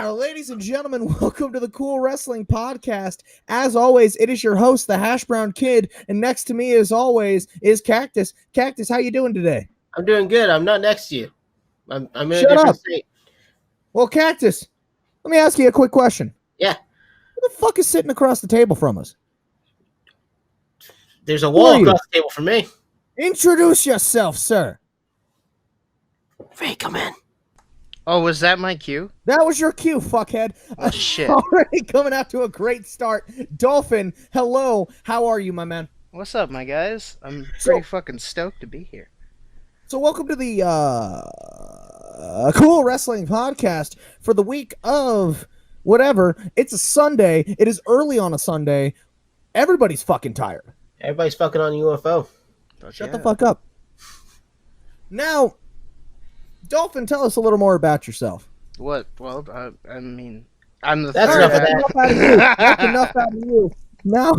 Ladies and gentlemen, welcome to the KEWL Wrestling Podcast. As always, it is your host, the Hash Brown Kid, and next to me, as always, is Cactus. Cactus, how you doing today? I'm doing good. I'm not next to you. I'm in Shut a different up. state. Well, Cactus, let me ask you a quick question. Yeah. Who the fuck is sitting across the table from us? There's a wall across the table from me. Introduce yourself, sir. Ray, come in. Oh, was that my cue? That was your cue, fuckhead. Oh, shit. Already coming out to a great start. Dolphin, hello. How are you, my man? What's up, my guys? I'm pretty fucking stoked to be here. So welcome to the KEWL Wrestling Podcast for the week of whatever. It's a Sunday. It is early on a Sunday. Everybody's fucking tired. Everybody's fucking on UFO. Shut the fuck up. Now, Dolphin, tell us a little more about yourself. What? Well, I mean, I'm the That's third. enough of that. That's enough out of you. Now,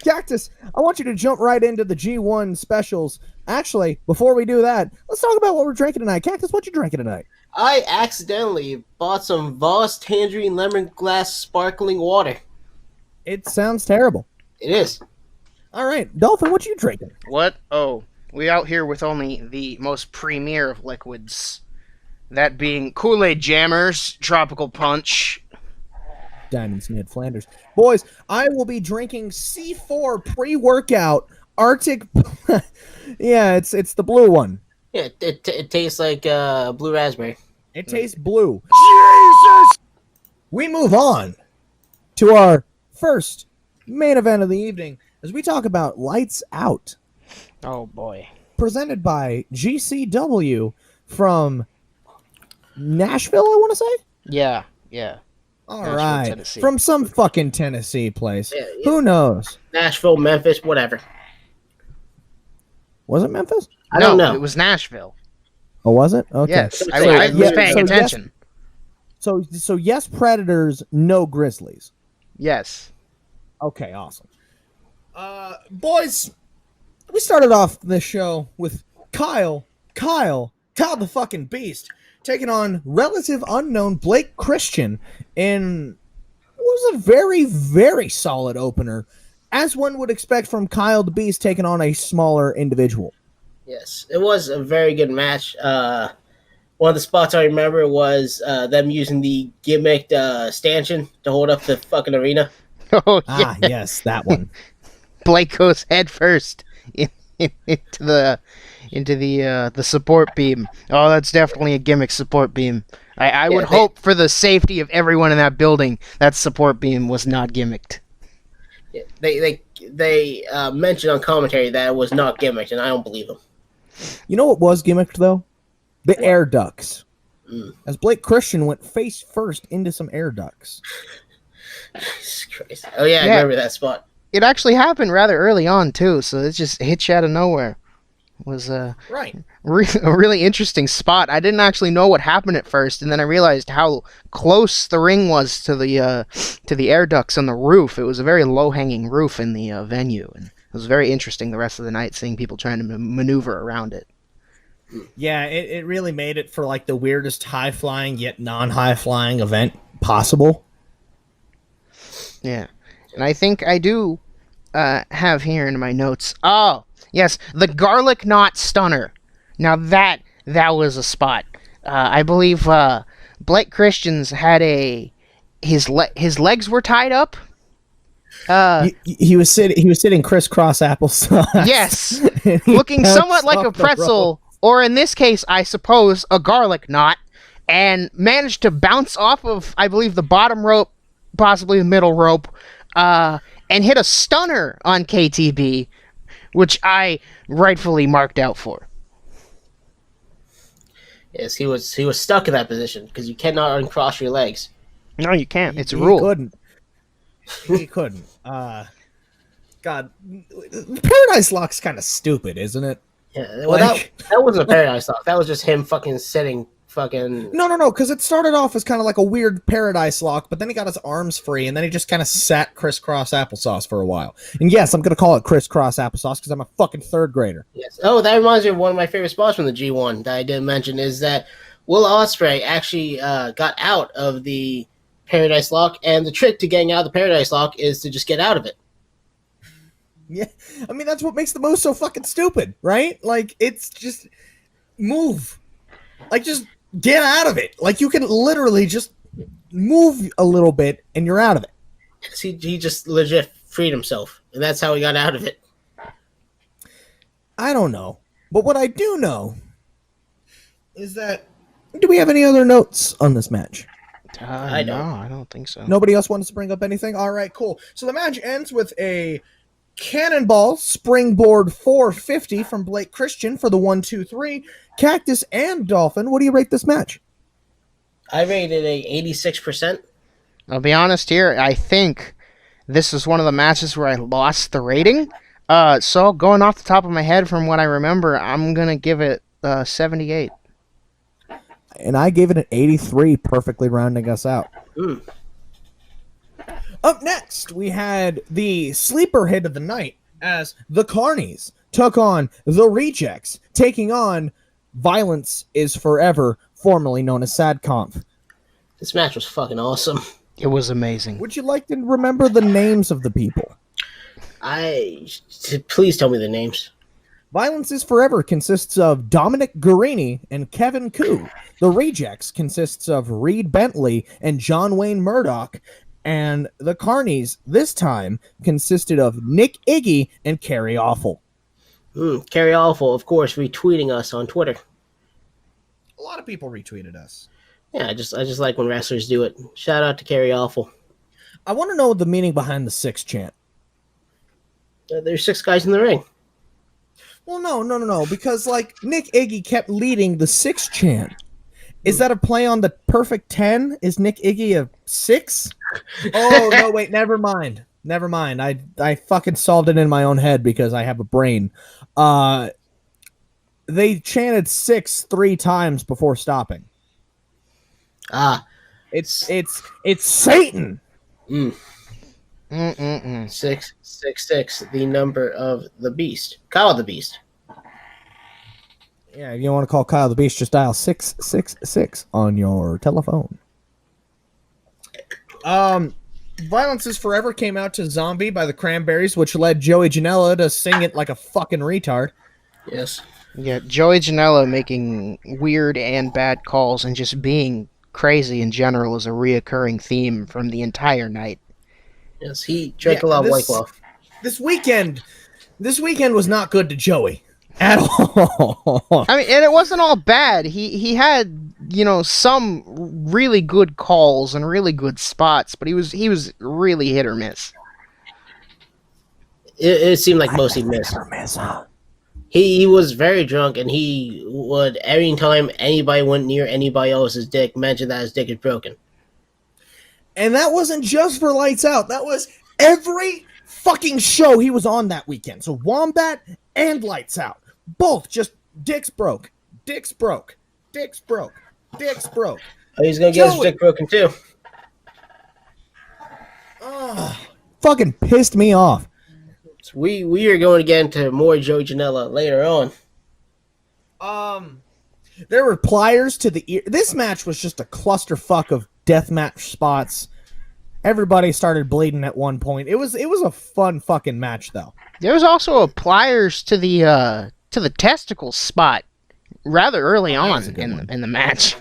Cactus, I want you to jump right into the G1 specials. Actually, before we do that, let's talk about what we're drinking tonight. Cactus, what you drinking tonight? I accidentally bought some Voss Tangerine Lemongrass Sparkling Water. It sounds terrible. It is. All right, Dolphin, what you drinking? What? Oh, we out here with only the most premier of liquids. That being Kool-Aid Jammers, Tropical Punch. Diamond Smith Flanders. Boys, I will be drinking C4 pre-workout Arctic. Yeah, it's the blue one. Yeah, it tastes like blue raspberry. It tastes blue. Jesus! We move on to our first main event of the evening as we talk about Lights Out. Oh, boy. Presented by GCW from Nashville, I want to say? Yeah. All Nashville, right. Tennessee. From some fucking Tennessee place. Yeah. Who knows? Nashville, Memphis, whatever. Was it Memphis? I don't know. It was Nashville. Oh, was it? Okay. Yes, I Yeah, was paying attention. So yes, Predators, no Grizzlies. Yes. Okay, awesome. Boys, we started off this show with Kyle the fucking Beast, taking on relative unknown Blake Christian in what was a very, very solid opener, as one would expect from Kyle the Beast taking on a smaller individual. Yes, it was a very good match. One of the spots I remember was them using the gimmicked stanchion to hold up the fucking arena. Oh, yeah. Yes, that one. Blake goes head first into the support beam. Oh, that's definitely a gimmick support beam. I would hope for the safety of everyone in that building that support beam was not gimmicked. Yeah, they mentioned on commentary that it was not gimmicked, and I don't believe them. You know what was gimmicked, though? The air ducts. As Blake Christian went face first into some air ducts. Jesus Christ. Oh, yeah, I remember that spot. It actually happened rather early on, too, so it just hit you out of nowhere. It was right. a really interesting spot. I didn't actually know what happened at first, and then I realized how close the ring was to the air ducts on the roof. It was a very low-hanging roof in the venue, and it was very interesting the rest of the night seeing people trying to maneuver around it. Yeah, it really made it for like the weirdest high-flying yet non-high-flying event possible. Yeah, and I think I do have here in my notes. Oh, yes, the garlic knot stunner. Now that was a spot. I believe Blake Christian's had his legs were tied up. He was sitting crisscross applesauce. Yes, looking somewhat like a pretzel, or in this case, I suppose, a garlic knot, and managed to bounce off of, I believe, the bottom rope, possibly the middle rope, and hit a stunner on KTB, which I rightfully marked out for. Yes, he was stuck in that position because you cannot uncross your legs. No, you can't. It's a rule. He couldn't. God, Paradise Lock's kind of stupid, isn't it? Yeah, well, that wasn't a Paradise Lock. That was just him fucking sitting fucking... No, because it started off as kind of like a weird Paradise Lock, but then he got his arms free, and then he just kind of sat crisscross applesauce for a while. And yes, I'm going to call it crisscross applesauce because I'm a fucking third grader. Yes. Oh, that reminds me of one of my favorite spots from the G1 that I didn't mention, is that Will Ospreay actually got out of the Paradise Lock, and the trick to getting out of the Paradise Lock is to just get out of it. Yeah, I mean that's what makes the move so fucking stupid, right? Like it's just move, like just get out of it. Like you can literally just move a little bit and you're out of it. He just legit freed himself, and that's how he got out of it. I don't know, but what I do know is that do we have any other notes on this match? I don't. No, I don't think so. Nobody else wants to bring up anything? All right, cool. So the match ends with a Cannonball Springboard 450 from Blake Christian for the 1-2-3. Cactus and Dolphin, what do you rate this match? I rated a 86%. I'll be honest here. I think this is one of the matches where I lost the rating. So going off the top of my head from what I remember, I'm gonna give it 78. And I gave it an 83, perfectly rounding us out. Mm. Up next, we had the sleeper hit of the night as the Carnies took on the Rejects, taking on Violence is Forever, formerly known as SadConf. This match was fucking awesome. It was amazing. Would you like to remember the names of the people? Please tell me the names. Violence is Forever consists of Dominic Guarini and Kevin Koo. The Rejects consists of Reed Bentley and John Wayne Murdoch. And the Carnies, this time, consisted of Nick Iggy and Carrie Awful. Carrie Awful, of course, retweeting us on Twitter. A lot of people retweeted us. Yeah, I just like when wrestlers do it. Shout out to Carrie Awful. I want to know the meaning behind the 6 chant. There's 6 guys in the ring. Well, no, because, like, Nick Iggy kept leading the 6 chant. Is that a play on the perfect 10? Is Nick Iggy a 6? Oh, no, wait, never mind. I fucking solved it in my own head because I have a brain. They chanted 6 3 times before stopping. It's Satan. 666, the number of the beast. Kyle the Beast. Yeah, if you want to call Kyle the Beast, just dial 666 on your telephone. Violence is Forever came out to Zombie by the Cranberries, which led Joey Janela to sing it like a fucking retard. Yes. Yeah, Joey Janela making weird and bad calls and just being crazy in general is a reoccurring theme from the entire night. Yes, he drank a lot of White Claw. This weekend was not good to Joey at all. I mean, and it wasn't all bad. He had, some really good calls and really good spots, but he was really hit or miss. It seemed like mostly missed. He was very drunk, and he would, every time anybody went near anybody else's dick, mention that his dick is broken. And that wasn't just for Lights Out. That was every fucking show he was on that weekend. So Wombat and Lights Out. Both just dicks broke. Dicks broke. Dicks broke. Dicks broke. Oh, he's going to get his dick broken, too. Fucking pissed me off. So we are going to get into more Joey Janela later on. There were pliers to the ear. This match was just a clusterfuck of deathmatch spots. Everybody started bleeding at one point. It was a fun fucking match, though. There was also a pliers to the testicle spot rather early on in the match.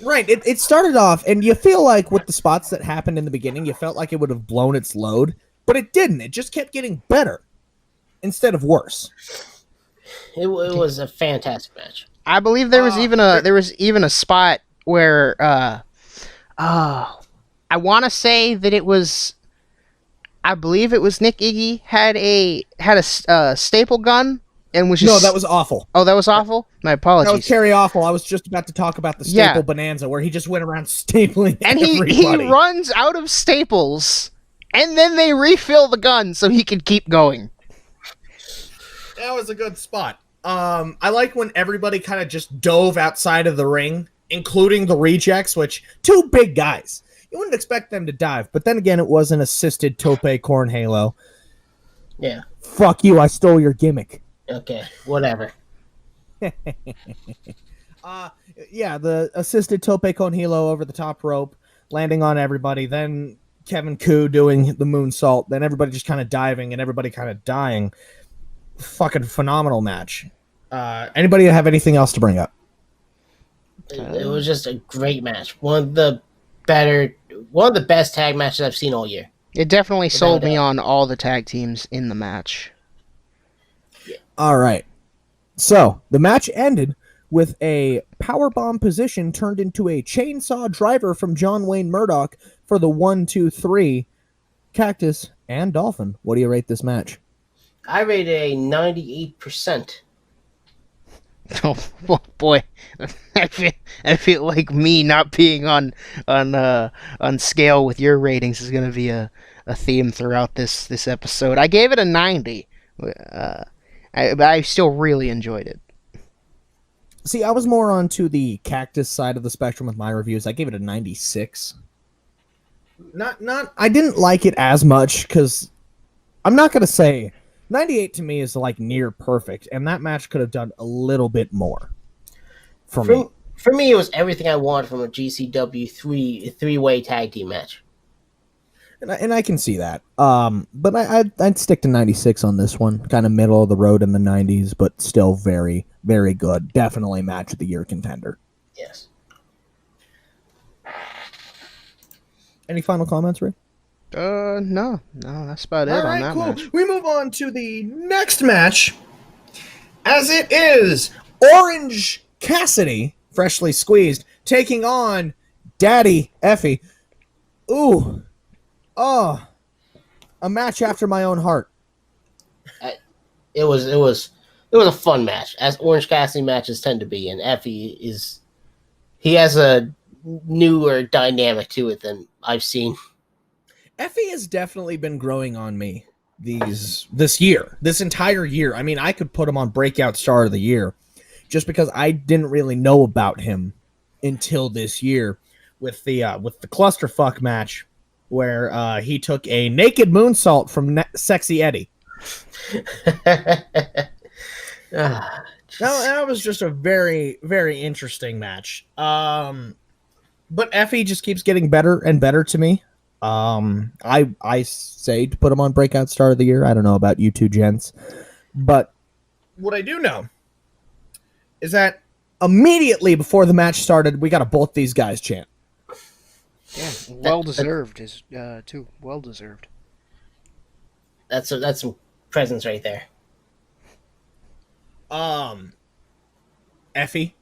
Right. It started off, and you feel like with the spots that happened in the beginning, you felt like it would have blown its load, but it didn't. It just kept getting better instead of worse. It was a fantastic match. I believe there was even a spot where I want to say that it was, I believe it was Nick Iggy had a staple gun and was just... No, that was awful. Oh, that was awful? My apologies. That was Carrie Awful. I was just about to talk about the staple bonanza where he just went around stapling and everybody. He runs out of staples and then they refill the gun so he can keep going. That was a good spot. I like when everybody kind of just dove outside of the ring, including the Rejects, which 2 big guys. You wouldn't expect them to dive, but then again, it was an assisted tope corn halo. Yeah. Fuck you, I stole your gimmick. Okay, whatever. Yeah, the assisted tope con hilo over the top rope, landing on everybody. Then Kevin Koo doing the moonsault. Then everybody just kind of diving and everybody kind of dying. Fucking phenomenal match. Anybody have anything else to bring up? It was just a great match. One of the best tag matches I've seen all year. It definitely sold me on all the tag teams in the match. All right. So the match ended with a powerbomb position turned into a chainsaw driver from John Wayne Murdoch for the 1-2-3. Cactus and Dolphin, what do you rate this match? I rated a 98%. Oh boy, I feel like me not being on scale with your ratings is gonna be a theme throughout this episode. I gave it a 90. But I still really enjoyed it. See, I was more onto the Cactus side of the spectrum with my reviews. I gave it a 96. I didn't like it as much because I'm not gonna say 98 to me is like near perfect, and that match could have done a little bit more. For me, it was everything I wanted from a GCW three-way tag team match. And I can see that. But I'd stick to 96 on this one. Kind of middle of the road in the 90s, but still very, very good. Definitely match of the year contender. Yes. Any final comments, Ray? No, that's about it All on right, that cool. match. We move on to the next match, as it is Orange Cassidy, freshly squeezed, taking on Daddy Effie. Ooh, oh, a match after my own heart. It was a fun match, as Orange Cassidy matches tend to be, and Effie has a newer dynamic to it than I've seen. Effie has definitely been growing on me this entire year. I mean, I could put him on Breakout Star of the Year just because I didn't really know about him until this year with the clusterfuck match where he took a naked moonsault from Sexy Eddie. That was just a very, very interesting match. But Effie just keeps getting better and better to me. I say to put him on Breakout Star of the Year. I don't know about you two gents, but what I do know is that immediately before the match started, we got a both these guys chant. Yeah, well deserved is too well deserved. That's some presence right there. Effie,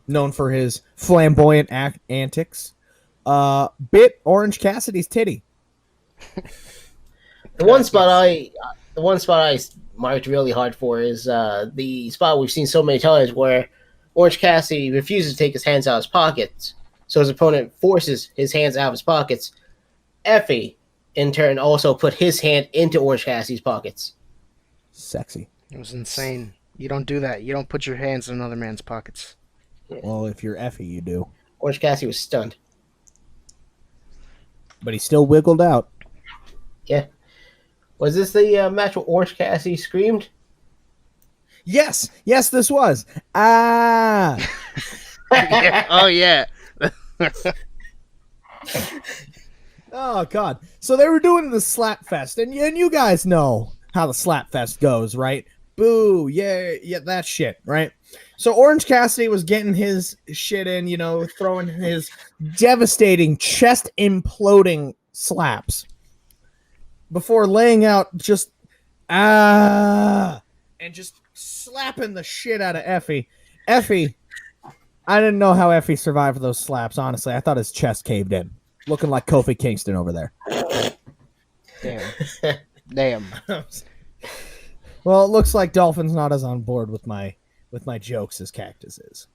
known for his flamboyant antics, bit Orange Cassidy's titty. The one spot I marked really hard for is the spot we've seen so many times where Orange Cassidy refuses to take his hands out of his pockets, so his opponent forces his hands out of his pockets. Effie, in turn, also put his hand into Orange Cassidy's pockets. Sexy. It was insane. You don't do that. You don't put your hands in another man's pockets. Yeah. Well, if you're Effie, you do. Orange Cassidy was stunned. But he still wiggled out. Yeah. Was this the match where Orange Cassidy screamed? Yes, this was. Ah. Yeah. Oh yeah. Oh God. So they were doing the slap fest, and you guys know how the slap fest goes, right? Boo, yeah, that shit, right? So Orange Cassidy was getting his shit in, throwing his devastating, chest imploding slaps before laying out just and just slapping the shit out of Effie. Effie, I didn't know how Effie survived those slaps, honestly. I thought his chest caved in. Looking like Kofi Kingston over there. Damn. Well, it looks like Dolphin's not as on board with my jokes as Cactus is.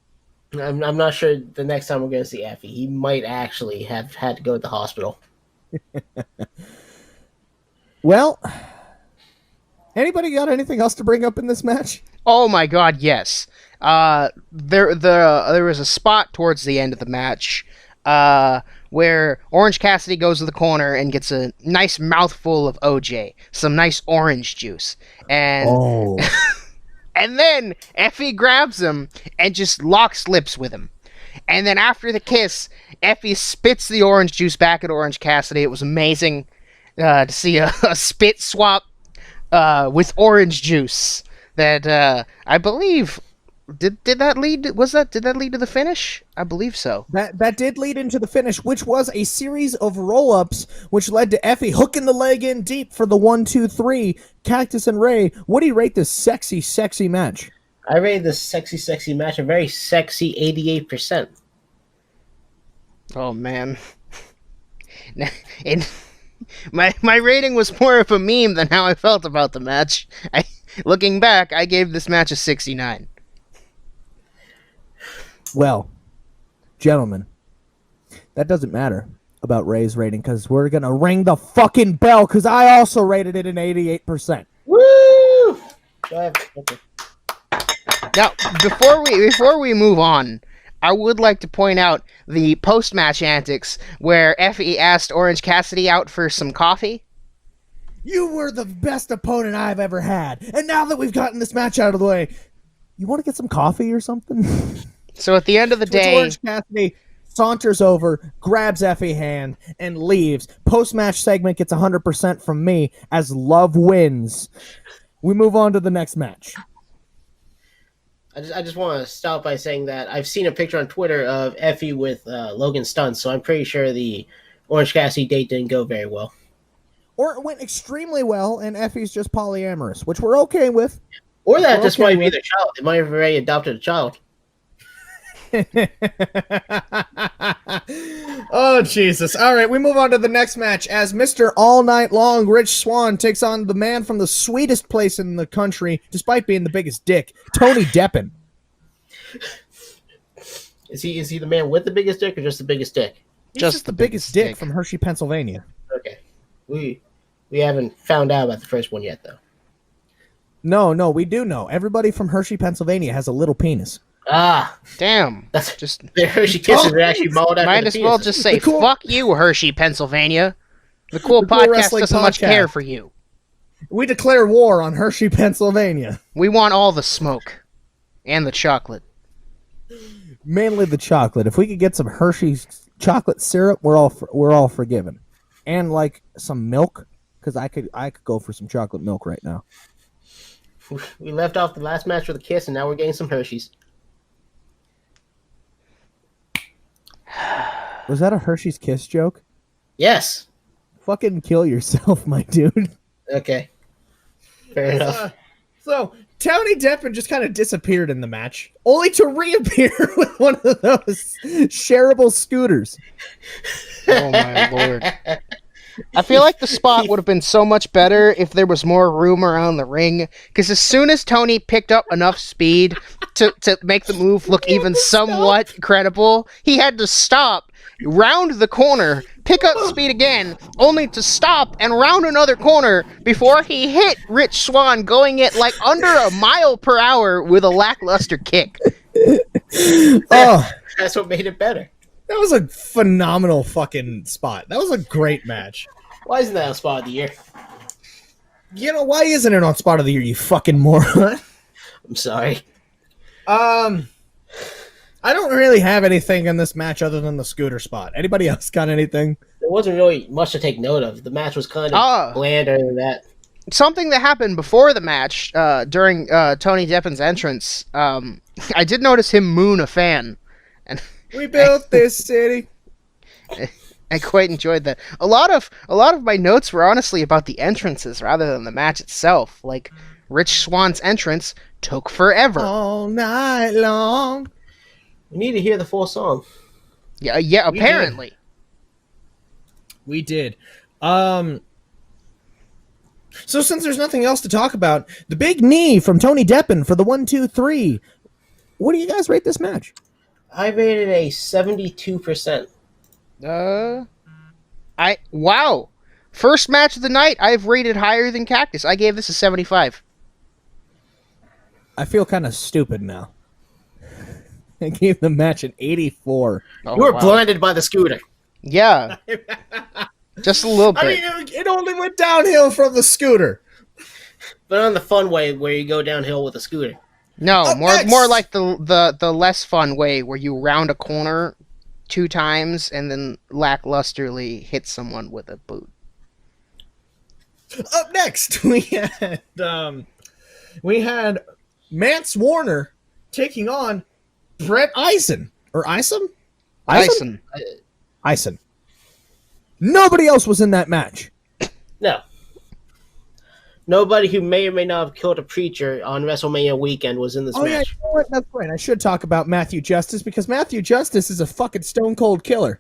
I'm not sure the next time we're going to see Effie. He might actually have had to go to the hospital. Well, anybody got anything else to bring up in this match? Oh my God, yes. There was a spot towards the end of the match where Orange Cassidy goes to the corner and gets a nice mouthful of OJ, some nice orange juice, and And then Effie grabs him and just locks lips with him. And then after the kiss, Effie spits the orange juice back at Orange Cassidy. It was amazing to see a spit swap with orange juice. That I believe did that lead to the finish? I believe so. That did lead into the finish, which was a series of roll-ups, which led to Effie hooking the leg in deep for the 1-2-3. Cactus and Ray, what do you rate this sexy, sexy match? I rated this sexy, sexy match a very sexy 88%. Oh man. My rating was more of a meme than how I felt about the match. Looking back, I gave this match a 69. Well, gentlemen, that doesn't matter about Ray's rating because we're going to ring the fucking bell because I also rated it an 88%. Woo! Go ahead. Okay. Now, before we move on, I would like to point out the post-match antics where Effie asked Orange Cassidy out for some coffee. You were the best opponent I've ever had. And now that we've gotten this match out of the way, you want to get some coffee or something? So at the end of the day, Orange Cassidy saunters over, grabs Effie's hand, and leaves. Post-match segment gets 100% from me as love wins. We move on to the next match. I just want to stop by saying that I've seen a picture on Twitter of Effie with Logan Stuntz, so I'm pretty sure the Orange Cassidy date didn't go very well. Or it went extremely well, and Effie's just polyamorous, which we're okay with. Or that just might be their child. They might have already adopted a child. Oh, Jesus. All right, we move on to the next match as Mr. All Night Long, Rich Swann, takes on the man from the sweetest place in the country, despite being the biggest dick, Tony Deppen. Is he the man with the biggest dick or just the biggest dick? He's just the biggest dick from Hershey, Pennsylvania. Okay. We haven't found out about the first one yet, though. No, we do know. Everybody from Hershey, Pennsylvania has a little penis. Ah, damn. That's just the Hershey kisses are actually modeled after might as well just say fuck you, Hershey, Pennsylvania. The Cool Podcast doesn't much care for you. We declare war on Hershey, Pennsylvania. We want all the smoke and the chocolate. Mainly the chocolate. If we could get some Hershey's chocolate syrup, we're all forgiven. And like some milk, because I could go for some chocolate milk right now. We left off the last match with a kiss, and now we're getting some Hershey's. Was that a Hershey's Kiss joke? Yes. Fucking kill yourself, my dude. Okay. Fair enough. So, Tony Deppen just kind of disappeared in the match, only to reappear with one of those shareable scooters. Oh, my Lord. I feel like the spot would have been so much better if there was more room around the ring, because as soon as Tony picked up enough speed to make the move look even somewhat credible, he had to stop, round the corner, pick up speed again, only to stop and round another corner before he hit Rich Swann going at like under a mile per hour with a lackluster kick. Oh, that's what made it better. That was a phenomenal fucking spot. That was a great match. Why isn't that a spot of the year? You know, why isn't it on spot of the year, you fucking moron? I'm sorry. I don't really have anything in this match other than the scooter spot. Anybody else got anything? There wasn't really much to take note of. The match was kind of bland other than that. Something that happened before the match, during Tony Deppen's entrance, I did notice him moon a fan. And we built this city. I quite enjoyed that. A lot of my notes were honestly about the entrances rather than the match itself. Like Rich Swann's entrance took forever. All night long. We need to hear the full song. Yeah, apparently. We did. So since there's nothing else to talk about, the big knee from Tony Deppen for the 1-2-3. What do you guys rate this match? I rated a 72%. Wow. First match of the night, I've rated higher than Cactus. I gave this a 75. I feel kind of stupid now. I gave the match an 84. Oh, you were blinded by the scooter. Yeah. Just a little bit. I mean, it only went downhill from the scooter. But on the fun way where you go downhill with a scooter. No, Up more next! like the less fun way where you round a corner 2 times and then lacklusterly hit someone with a boot. Up next, we had Mance Warner taking on Brett Eisen. Or Eisen? Tyson. Eisen. Nobody else was in that match. No. Nobody who may or may not have killed a preacher on WrestleMania weekend was in this match. Yeah, you know what? That's right. I should talk about Matthew Justice because Matthew Justice is a fucking stone cold killer.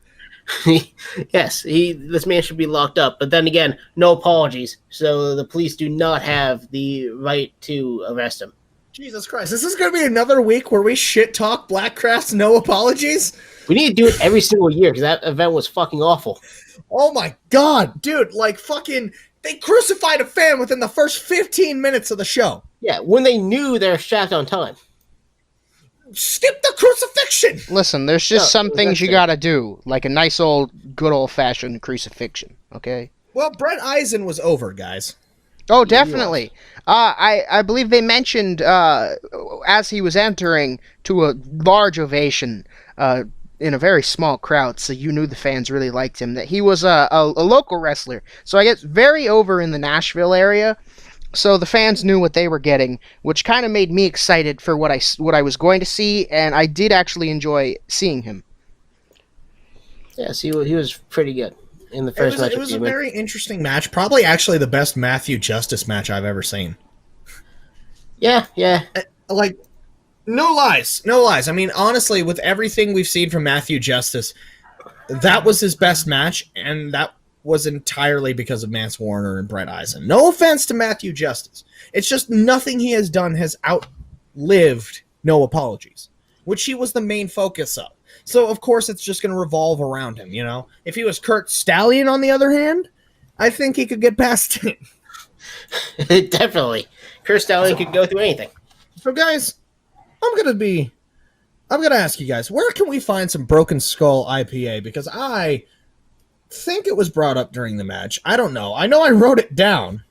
Yes, this man should be locked up. But then again, no apologies. So the police do not have the right to arrest him. Jesus Christ. Is this going to be another week where we shit talk Blackcraft's no apologies? We need to do it every single year because that event was fucking awful. Oh my god, dude. Like fucking... They crucified a fan within the first 15 minutes of the show. Yeah, when they knew they were strapped on time. Skip the crucifixion! Listen, there's just some things you gotta do, like a nice good old-fashioned crucifixion, okay? Well, Brett Eisen was over, guys. Oh, definitely. I believe they mentioned, as he was entering, to a large ovation, in a very small crowd, so you knew the fans really liked him, that he was a local wrestler. So I guess very over in the Nashville area. So the fans knew what they were getting, which kind of made me excited for what I was going to see, and I did actually enjoy seeing him. Yes, he was pretty good in the first match. It was a very interesting match. Probably actually the best Matthew Justice match I've ever seen. Yeah. Like, no lies. I mean, honestly, with everything we've seen from Matthew Justice, that was his best match, and that was entirely because of Mance Warner and Brett Eisen. No offense to Matthew Justice. It's just nothing he has done has outlived No Apologies, which he was the main focus of. So, of course, it's just going to revolve around him, you know? If he was Kurt Stallion, on the other hand, I think he could get past it. Definitely. Kurt Stallion could go through anything. So, guys, I'm gonna ask you guys, where can we find some Broken Skull IPA? Because I think it was brought up during the match. I don't know. I know I wrote it down.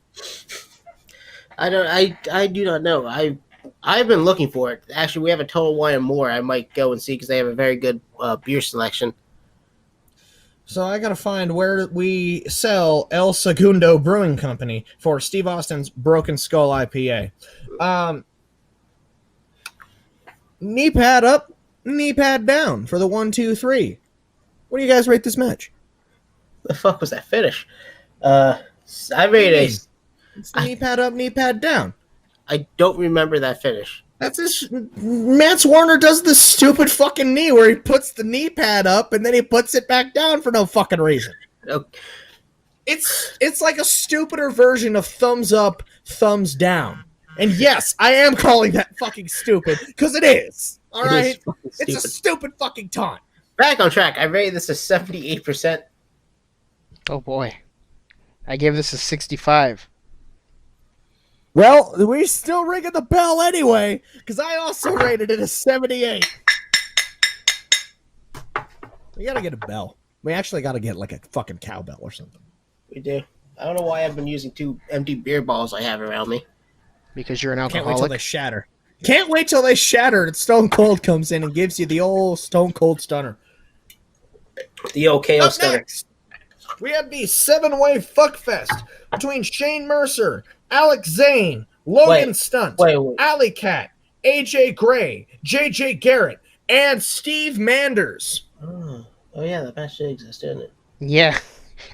I do not know. I've been looking for it. Actually, we have a Total Wine and More. I might go and see because they have a very good beer selection. So I gotta find where we sell El Segundo Brewing Company for Steve Austin's Broken Skull IPA. Knee pad up, knee pad down for the 1, 2, 3. What do you guys rate this match? The fuck was that finish? I rated It's knee pad up, knee pad down. I don't remember that finish. That's this. Mance Warner does this stupid fucking knee where he puts the knee pad up and then he puts it back down for no fucking reason. Okay. It's like a stupider version of thumbs up, thumbs down. And yes, I am calling that fucking stupid, because it is. All right? It's a stupid fucking taunt. Back on track. I rated this as 78%. Oh boy. I gave this a 65. Well, we're still ringing the bell anyway, because I also rated it a 78. We gotta get a bell. We actually gotta get like a fucking cowbell or something. We do. I don't know why I've been using 2 empty beer balls I have around me. Because you're an alcoholic. Can't wait till they shatter. Can't wait till they shatter and Stone Cold comes in and gives you the old Stone Cold Stunner. The old KO Stunner. Next, we have the 7-way fuckfest between Shane Mercer, Alex Zane, Logan Stunt, Alley Cat, AJ Gray, JJ Garrett, and Steve Manders. Oh yeah, that match did exist, didn't it? Yeah.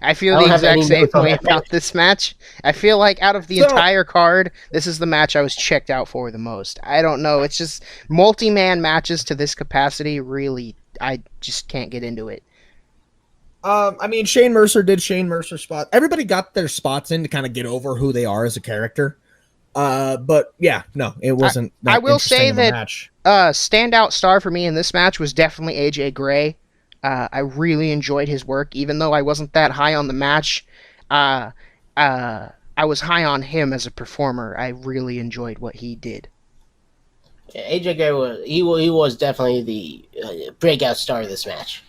I feel the exact same way about this match. I feel like out of the entire card, this is the match I was checked out for the most. I don't know. It's just multi-man matches to this capacity, really, I just can't get into it. I mean, Shane Mercer did Shane Mercer spot. Everybody got their spots in to kind of get over who they are as a character. But yeah, no, it wasn't. I will say that standout star for me in this match was definitely AJ Gray. I really enjoyed his work, even though I wasn't that high on the match. I was high on him as a performer. I really enjoyed what he did. Yeah, AJ Gray he was definitely the breakout star of this match.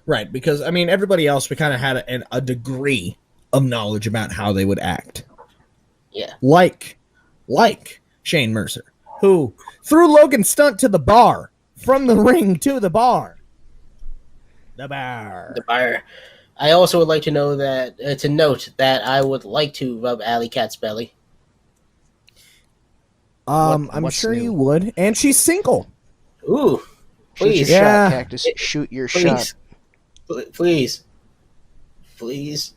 Right, because I mean, everybody else, we kind of had a degree of knowledge about how they would act. Yeah, like Shane Mercer. who threw Logan Stunt to the bar, from the ring to the bar. The bar. The bar. I also would like to know that to note that I would like to rub Alley Cat's belly. I'm sure you would, and she's single. Ooh, please, shoot your shot, Cactus. Shoot your shot. Please, please,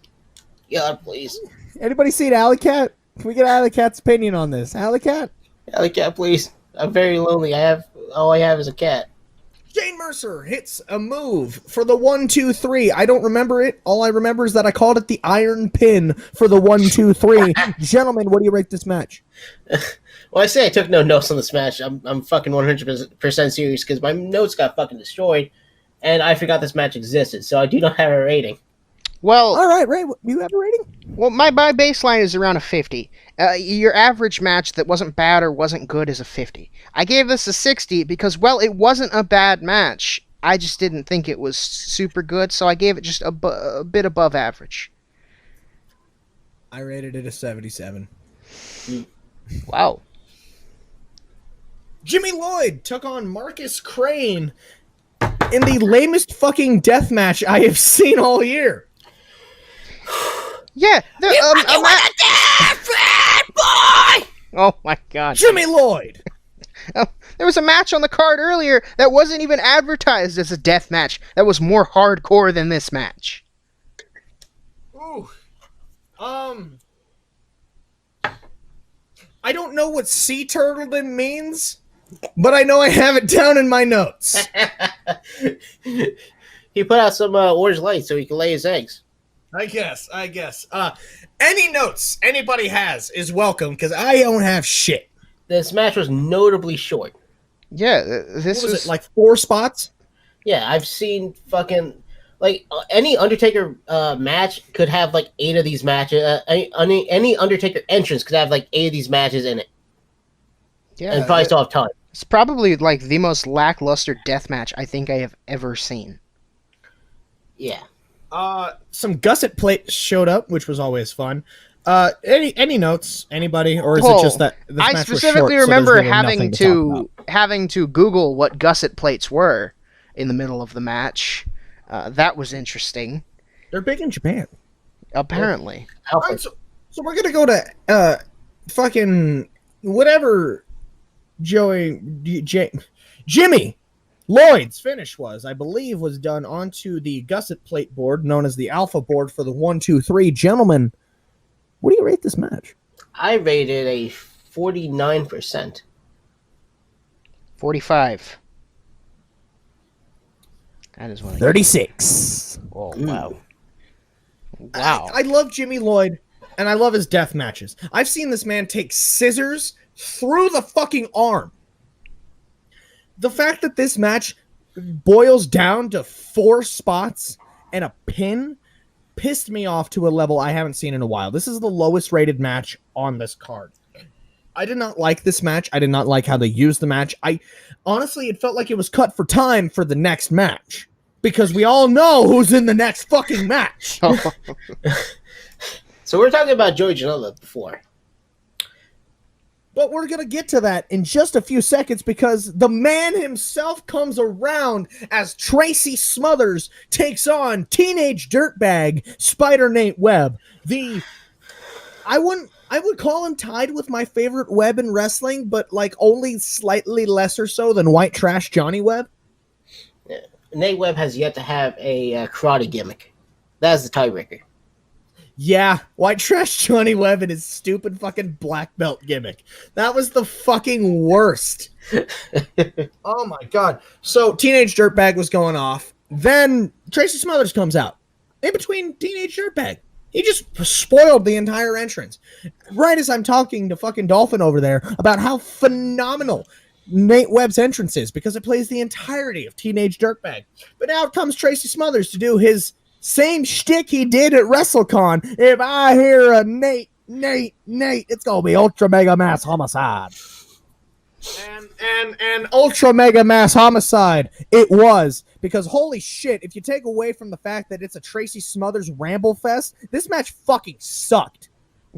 God, please. Anybody seen Alley Cat? Can we get Alley Cat's opinion on this? Alley Cat? Alley Cat, please. I'm very lonely. All I have is a cat. Shane Mercer hits a move for the 1-2-3. I don't remember it. All I remember is that I called it the Iron Pin for the 1-2-3. Gentlemen, what do you rate this match? Well, I say I took no notes on this match. I'm fucking 100% serious because my notes got fucking destroyed, and I forgot this match existed, so I do not have a rating. Well, all right, Ray, you have a rating? Well, my baseline is around a 50. Your average match that wasn't bad or wasn't good is a 50. I gave this a 60 because, well, it wasn't a bad match. I just didn't think it was super good, so I gave it just a bit above average. I rated it a 77. Wow. Jimmy Lloyd took on Marcus Crane in the lamest fucking death match I have seen all year. Yeah, you want a different boy! Oh my god. Jimmy Lloyd! There was a match on the card earlier that wasn't even advertised as a death match. That was more hardcore than this match. Ooh. I don't know what sea turtledom means, but I know I have it down in my notes. He put out some orange light so he can lay his eggs. I guess. Any notes anybody has is welcome, because I don't have shit. This match was notably short. Yeah, this was it, like 4 spots? Yeah, I've seen fucking... Like, any Undertaker match could have, like, 8 of these matches. Any Undertaker entrance could have, like, 8 of these matches in it. Yeah. And probably still have time. It's probably, like, the most lackluster death match I think I have ever seen. Yeah. Some gusset plates showed up, which was always fun. Any notes? Anybody? Or is it just that this I match specifically was short, remember so really having to Google what gusset plates were in the middle of the match. That was interesting. They're big in Japan. Apparently. All right, so we're gonna go to fucking whatever Jimmy Lloyd's finish was, I believe, was done onto the gusset plate board known as the Alpha board for the 1-2-3. Gentlemen, what do you rate this match? I rated a 49%. 45. That is what 36. Oh, wow. Wow. I love Jimmy Lloyd, and I love his death matches. I've seen this man take scissors through the fucking arm. The fact that this match boils down to 4 spots and a pin pissed me off to a level I haven't seen in a while. This is the lowest rated match on this card. I did not like this match. I did not like how they used the match. Honestly, it felt like it was cut for time for the next match. Because we all know who's in the next fucking match. So we're talking about Joey Janela before. But we're going to get to that in just a few seconds because the man himself comes around as Tracy Smothers takes on teenage dirtbag Spider Nate Webb. I would call him tied with my favorite Webb in wrestling, but like only slightly lesser so than white trash Johnny Webb. Yeah. Nate Webb has yet to have a karate gimmick. That's the tiebreaker. Yeah, white trash Johnny Webb and his stupid fucking black belt gimmick. That was the fucking worst. Oh my god. So Teenage Dirtbag was going off. Then Tracy Smothers comes out. In between Teenage Dirtbag. He just spoiled the entire entrance. Right as I'm talking to fucking Dolphin over there about how phenomenal Nate Webb's entrance is because it plays the entirety of Teenage Dirtbag. But now comes Tracy Smothers to do his same shtick he did at WrestleCon. If I hear a Nate, it's gonna be Ultra Mega Mass Homicide. And Ultra Mega Mass Homicide it was. Because holy shit, if you take away from the fact that it's a Tracy Smothers Ramble Fest, this match fucking sucked.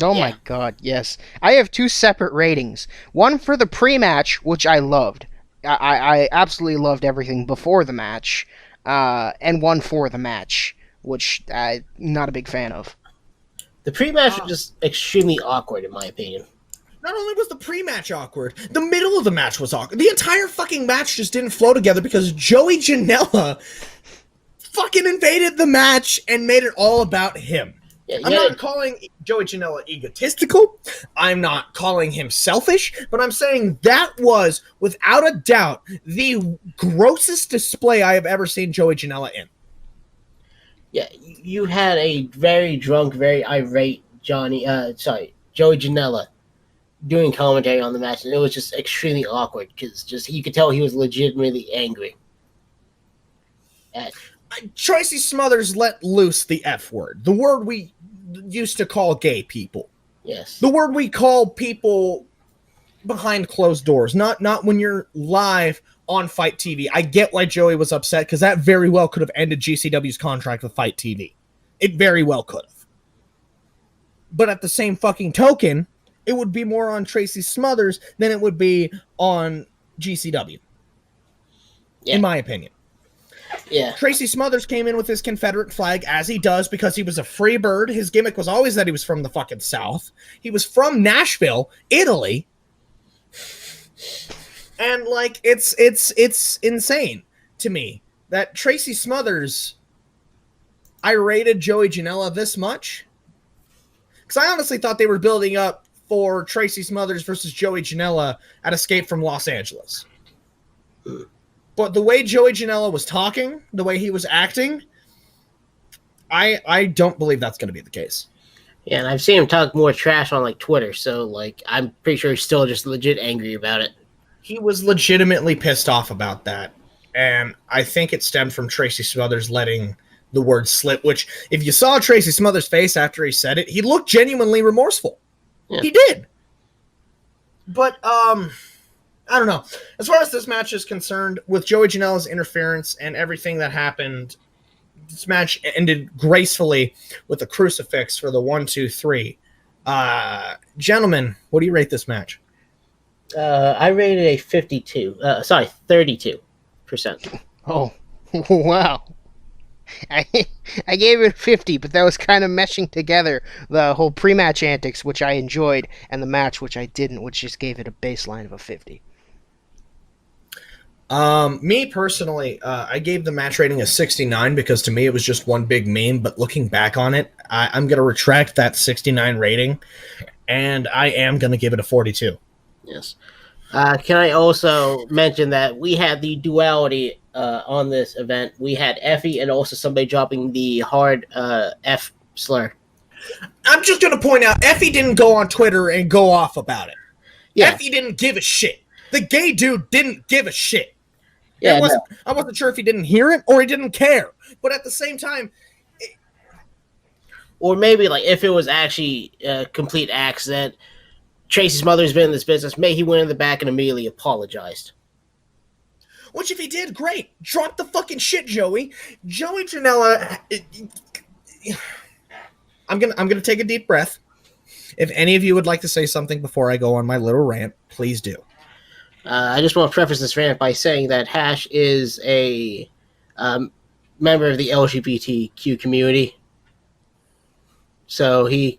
Oh my god, yes. I have two separate ratings. One for the pre-match, which I loved. I absolutely loved everything before the match. And one for the match, which I'm not a big fan of. The pre-match was just extremely awkward, in my opinion. Not only was the pre-match awkward, the middle of the match was awkward. The entire fucking match just didn't flow together because Joey Janela fucking invaded the match and made it all about him. Yeah, I'm not calling Joey Janela egotistical. I'm not calling him selfish, but I'm saying that was, without a doubt, the grossest display I have ever seen Joey Janela in. Yeah, you had a very drunk, very irate Joey Janela doing commentary on the match, and it was just extremely awkward because just you could tell he was legitimately angry. Tracy Smothers let loose the F word, the word we used to call gay people. Yes. The word we call people behind closed doors, not when you're live on Fight TV. I get why Joey was upset, because that very well could have ended GCW's contract with Fight TV. It very well could have. But at the same fucking token, it would be more on Tracy Smothers than it would be on GCW. Yeah. In my opinion. Yeah. Tracy Smothers came in with his Confederate flag, as he does, because he was a free bird. His gimmick was always that he was from the fucking South. He was from Nashville, Italy. And, like, it's insane to me that Tracy Smothers irated Joey Janela this much. Because I honestly thought they were building up for Tracy Smothers versus Joey Janela at Escape from Los Angeles. But the way Joey Janela was talking, the way he was acting, I don't believe that's going to be the case. Yeah, and I've seen him talk more trash on, like, Twitter, so, like, I'm pretty sure he's still just legit angry about it. He was legitimately pissed off about that, and I think it stemmed from Tracy Smothers letting the word slip, which, if you saw Tracy Smothers' face after he said it, he looked genuinely remorseful. Yeah. He did. But, I don't know. As far as this match is concerned, with Joey Janela's interference and everything that happened, this match ended gracefully with a crucifix for the 1, 2, 3. Gentlemen, what do you rate this match? I rated a 32%. Oh, wow. I gave it 50, but that was kind of meshing together the whole pre-match antics, which I enjoyed, and the match, which I didn't, which just gave it a baseline of a 50. Me personally, I gave the match rating a 69 because to me it was just one big meme, but looking back on it, I'm going to retract that 69 rating, and I am going to give it a 42. Yes. Can I also mention that we had the duality on this event? We had Effie and also somebody dropping the hard F slur. I'm just going to point out, Effie didn't go on Twitter and go off about it. Yeah. Effie didn't give a shit. The gay dude didn't give a shit. Yeah, I wasn't sure if he didn't hear it or he didn't care. But at the same time... Or maybe, like, if it was actually a complete accident, Tracy Smothers been in this business, maybe he went in the back and immediately apologized. Which, if he did, great. Drop the fucking shit, Joey. Joey Janela... I'm gonna take a deep breath. If any of you would like to say something before I go on my little rant, please do. I just want to preface this rant by saying that Hash is a member of the LGBTQ community. So the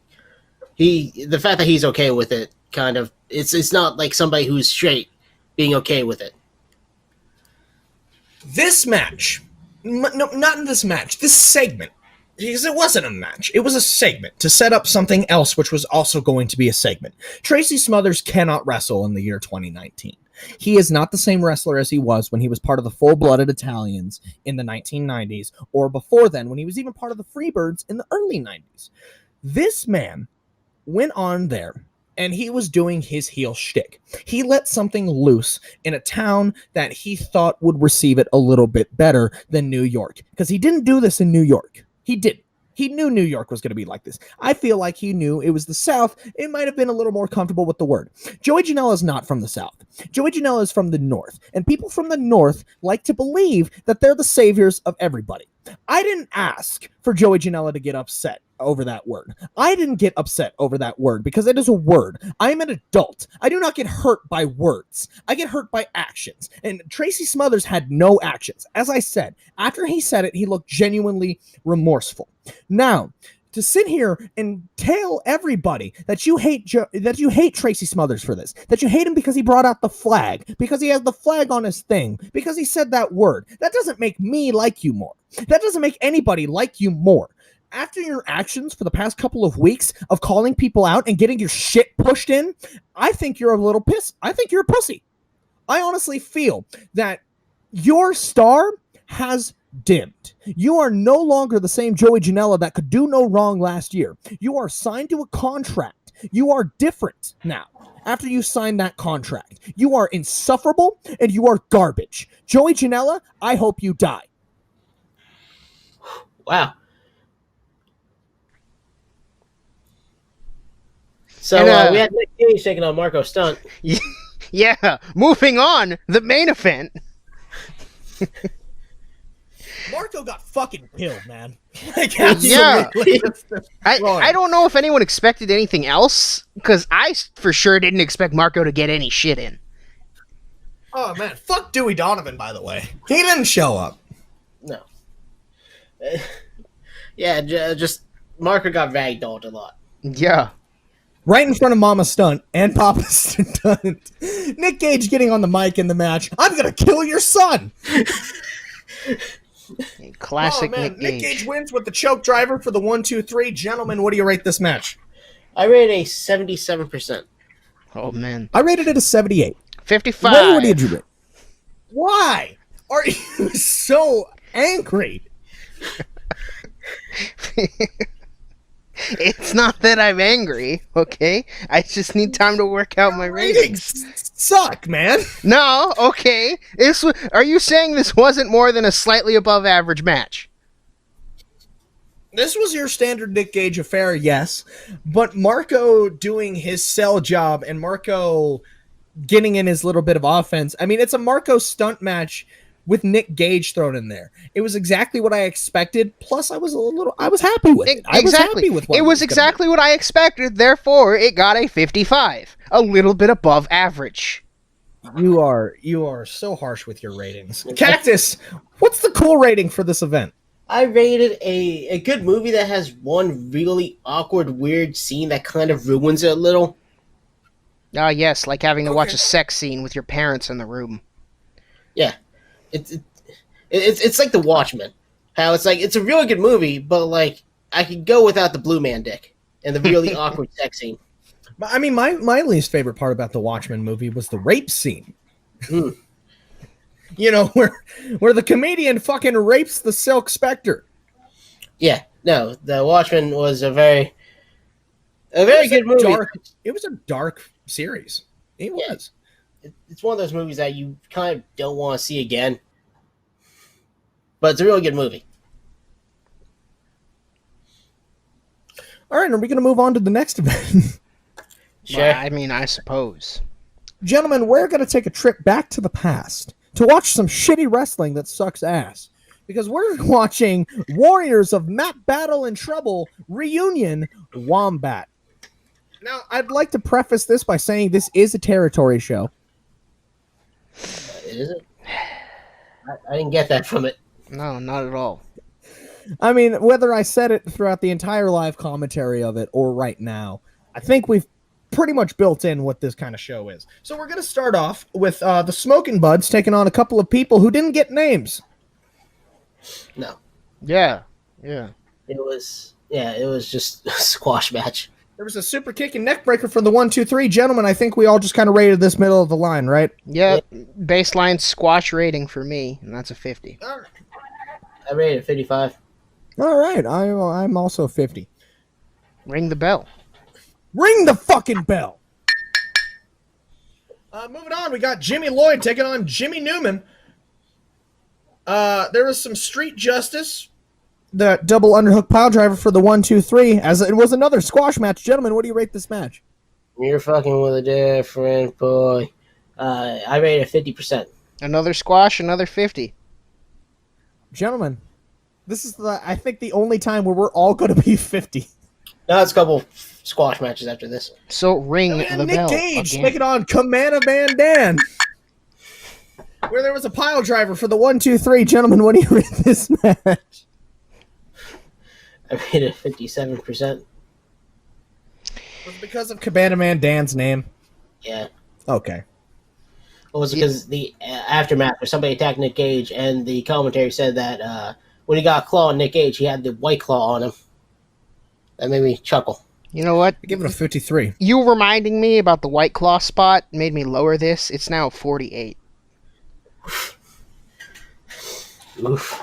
fact that he's okay with it, kind of, it's not like somebody who's straight being okay with it. This match, no, not in this match, this segment, because it wasn't a match, it was a segment to set up something else, which was also going to be a segment. Tracy Smothers cannot wrestle in the year 2019. He is not the same wrestler as he was when he was part of the Full-Blooded Italians in the 1990s, or before then when he was even part of the Freebirds in the early 90s. This man went on there and he was doing his heel shtick. He let something loose in a town that he thought would receive it a little bit better than New York, because he didn't do this in New York. He didn't. He knew New York was going to be like this. I feel like he knew it was the South. It might have been a little more comfortable with the word. Joey Janela is not from the South. Joey Janela is from the North. And people from the North like to believe that they're the saviors of everybody. I didn't ask for Joey Janela to get upset. over that word. I didn't get upset over that word because it is a word. I am an adult. I do not get hurt by words. I get hurt by actions. And Tracy Smothers had no actions. As I said, after he said it, he looked genuinely remorseful. Now, to sit here and tell everybody that you hate Tracy Smothers for this, that you hate him because he brought out the flag, because he has the flag on his thing, because he said that word, that doesn't make me like you more. That doesn't make anybody like you more. After your actions for the past couple of weeks of calling people out and getting your shit pushed in, I think you're a little pissed. I think you're a pussy. I honestly feel that your star has dimmed. You are no longer the same Joey Janela that could do no wrong last year. You are signed to a contract. You are different now. After you sign that contract, you are insufferable and you are garbage. Joey Janela, I hope you die. Wow. So we had Nick Cage taking on Marco Stunt. Yeah, moving on, the main event. Marco got fucking killed, man. Like, yeah. I I don't know if anyone expected anything else, because I for sure didn't expect Marco to get any shit in. Oh, man. Fuck Dewey Donovan, by the way. He didn't show up. No. Yeah, just Marco got ragdolled a lot. Yeah. Right in front of Mama Stunt and Papa Stunt. Nick Gage getting on the mic in the match. I'm going to kill your son. Classic Nick Gage. Nick Gage wins with the choke driver for the 1-2-3. Gentlemen, what do you rate this match? I rate a 77%. Oh, man. I rated it a 78. 55. Ray, what did you rate? Why are you so angry? It's not that I'm angry, okay? I just need time to work out my ratings. Suck, man. No, okay. Are you saying this wasn't more than a slightly above average match? This was your standard Nick Gage affair, yes. But Marco doing his sell job and Marco getting in his little bit of offense. I mean, it's a Marco Stunt match with Nick Gage thrown in there. It was exactly what I expected. Plus, I was happy with it. I was happy with what it was exactly what I expected. Therefore, it got a 55, a little bit above average. You are so harsh with your ratings. Cactus, what's the cool rating for this event? I rated a good movie that has one really awkward, weird scene that kind of ruins it a little. Ah, yes, like having to watch a sex scene with your parents in the room. Yeah. It's like The Watchmen. How it's like it's a really good movie, but like I could go without the blue man dick and the really awkward sex scene. I mean, my least favorite part about the Watchmen movie was the rape scene. Mm. You know, where the comedian fucking rapes the Silk Spectre. Yeah, no, The Watchmen was a very good movie. It was a dark series. It was. It's one of those movies that you kind of don't want to see again. But it's a really good movie. All right, are we going to move on to the next event? Sure. Well, I mean, I suppose. Gentlemen, we're going to take a trip back to the past to watch some shitty wrestling that sucks ass. Because we're watching Warriors of Map Battle and Trouble Reunion W.O.M.B.A.T. Now, I'd like to preface this by saying this is a territory show. Is it? I didn't get that from it. No, not at all. I mean, whether I said it throughout the entire live commentary of it or right now, I think we've pretty much built in what this kind of show is. So we're going to start off with the Smoking Buds taking on a couple of people who didn't get names. No. Yeah. It was just a squash match. There was a super kick and neck breaker for the 1-2-3. Gentlemen, I think we all just kind of rated this middle of the line, right? Yep. Baseline squash rating for me, and that's a 50. All right. I rated 55. All right. I'm also 50. Ring the bell. Ring the fucking bell. Moving on, we got Jimmy Lloyd taking on Jimmy Newman. There was some street justice. The double underhook pile driver for the 1-2-3, as it was another squash match. Gentlemen, what do you rate this match? You're fucking with a different boy. I rated 50%. Another squash, another 50. Gentlemen, This is I think the only time where we're all going to be 50. Now it's a couple squash matches after this. So ring the Nick bell Gage again. taking on Command Dan. Where there was a pile driver for the 1, 2, 3. Gentlemen, what do you rate this match? I made it 57%. Was it because of Command Dan's name? Yeah. Okay. Well, it was because the aftermath where somebody attacked Nick Gage, and the commentary said that when he got a claw on Nick Gage, he had the white claw on him. That made me chuckle. You know what? I give it a 53. You reminding me about the White Claw spot made me lower this. It's now 48. Oof.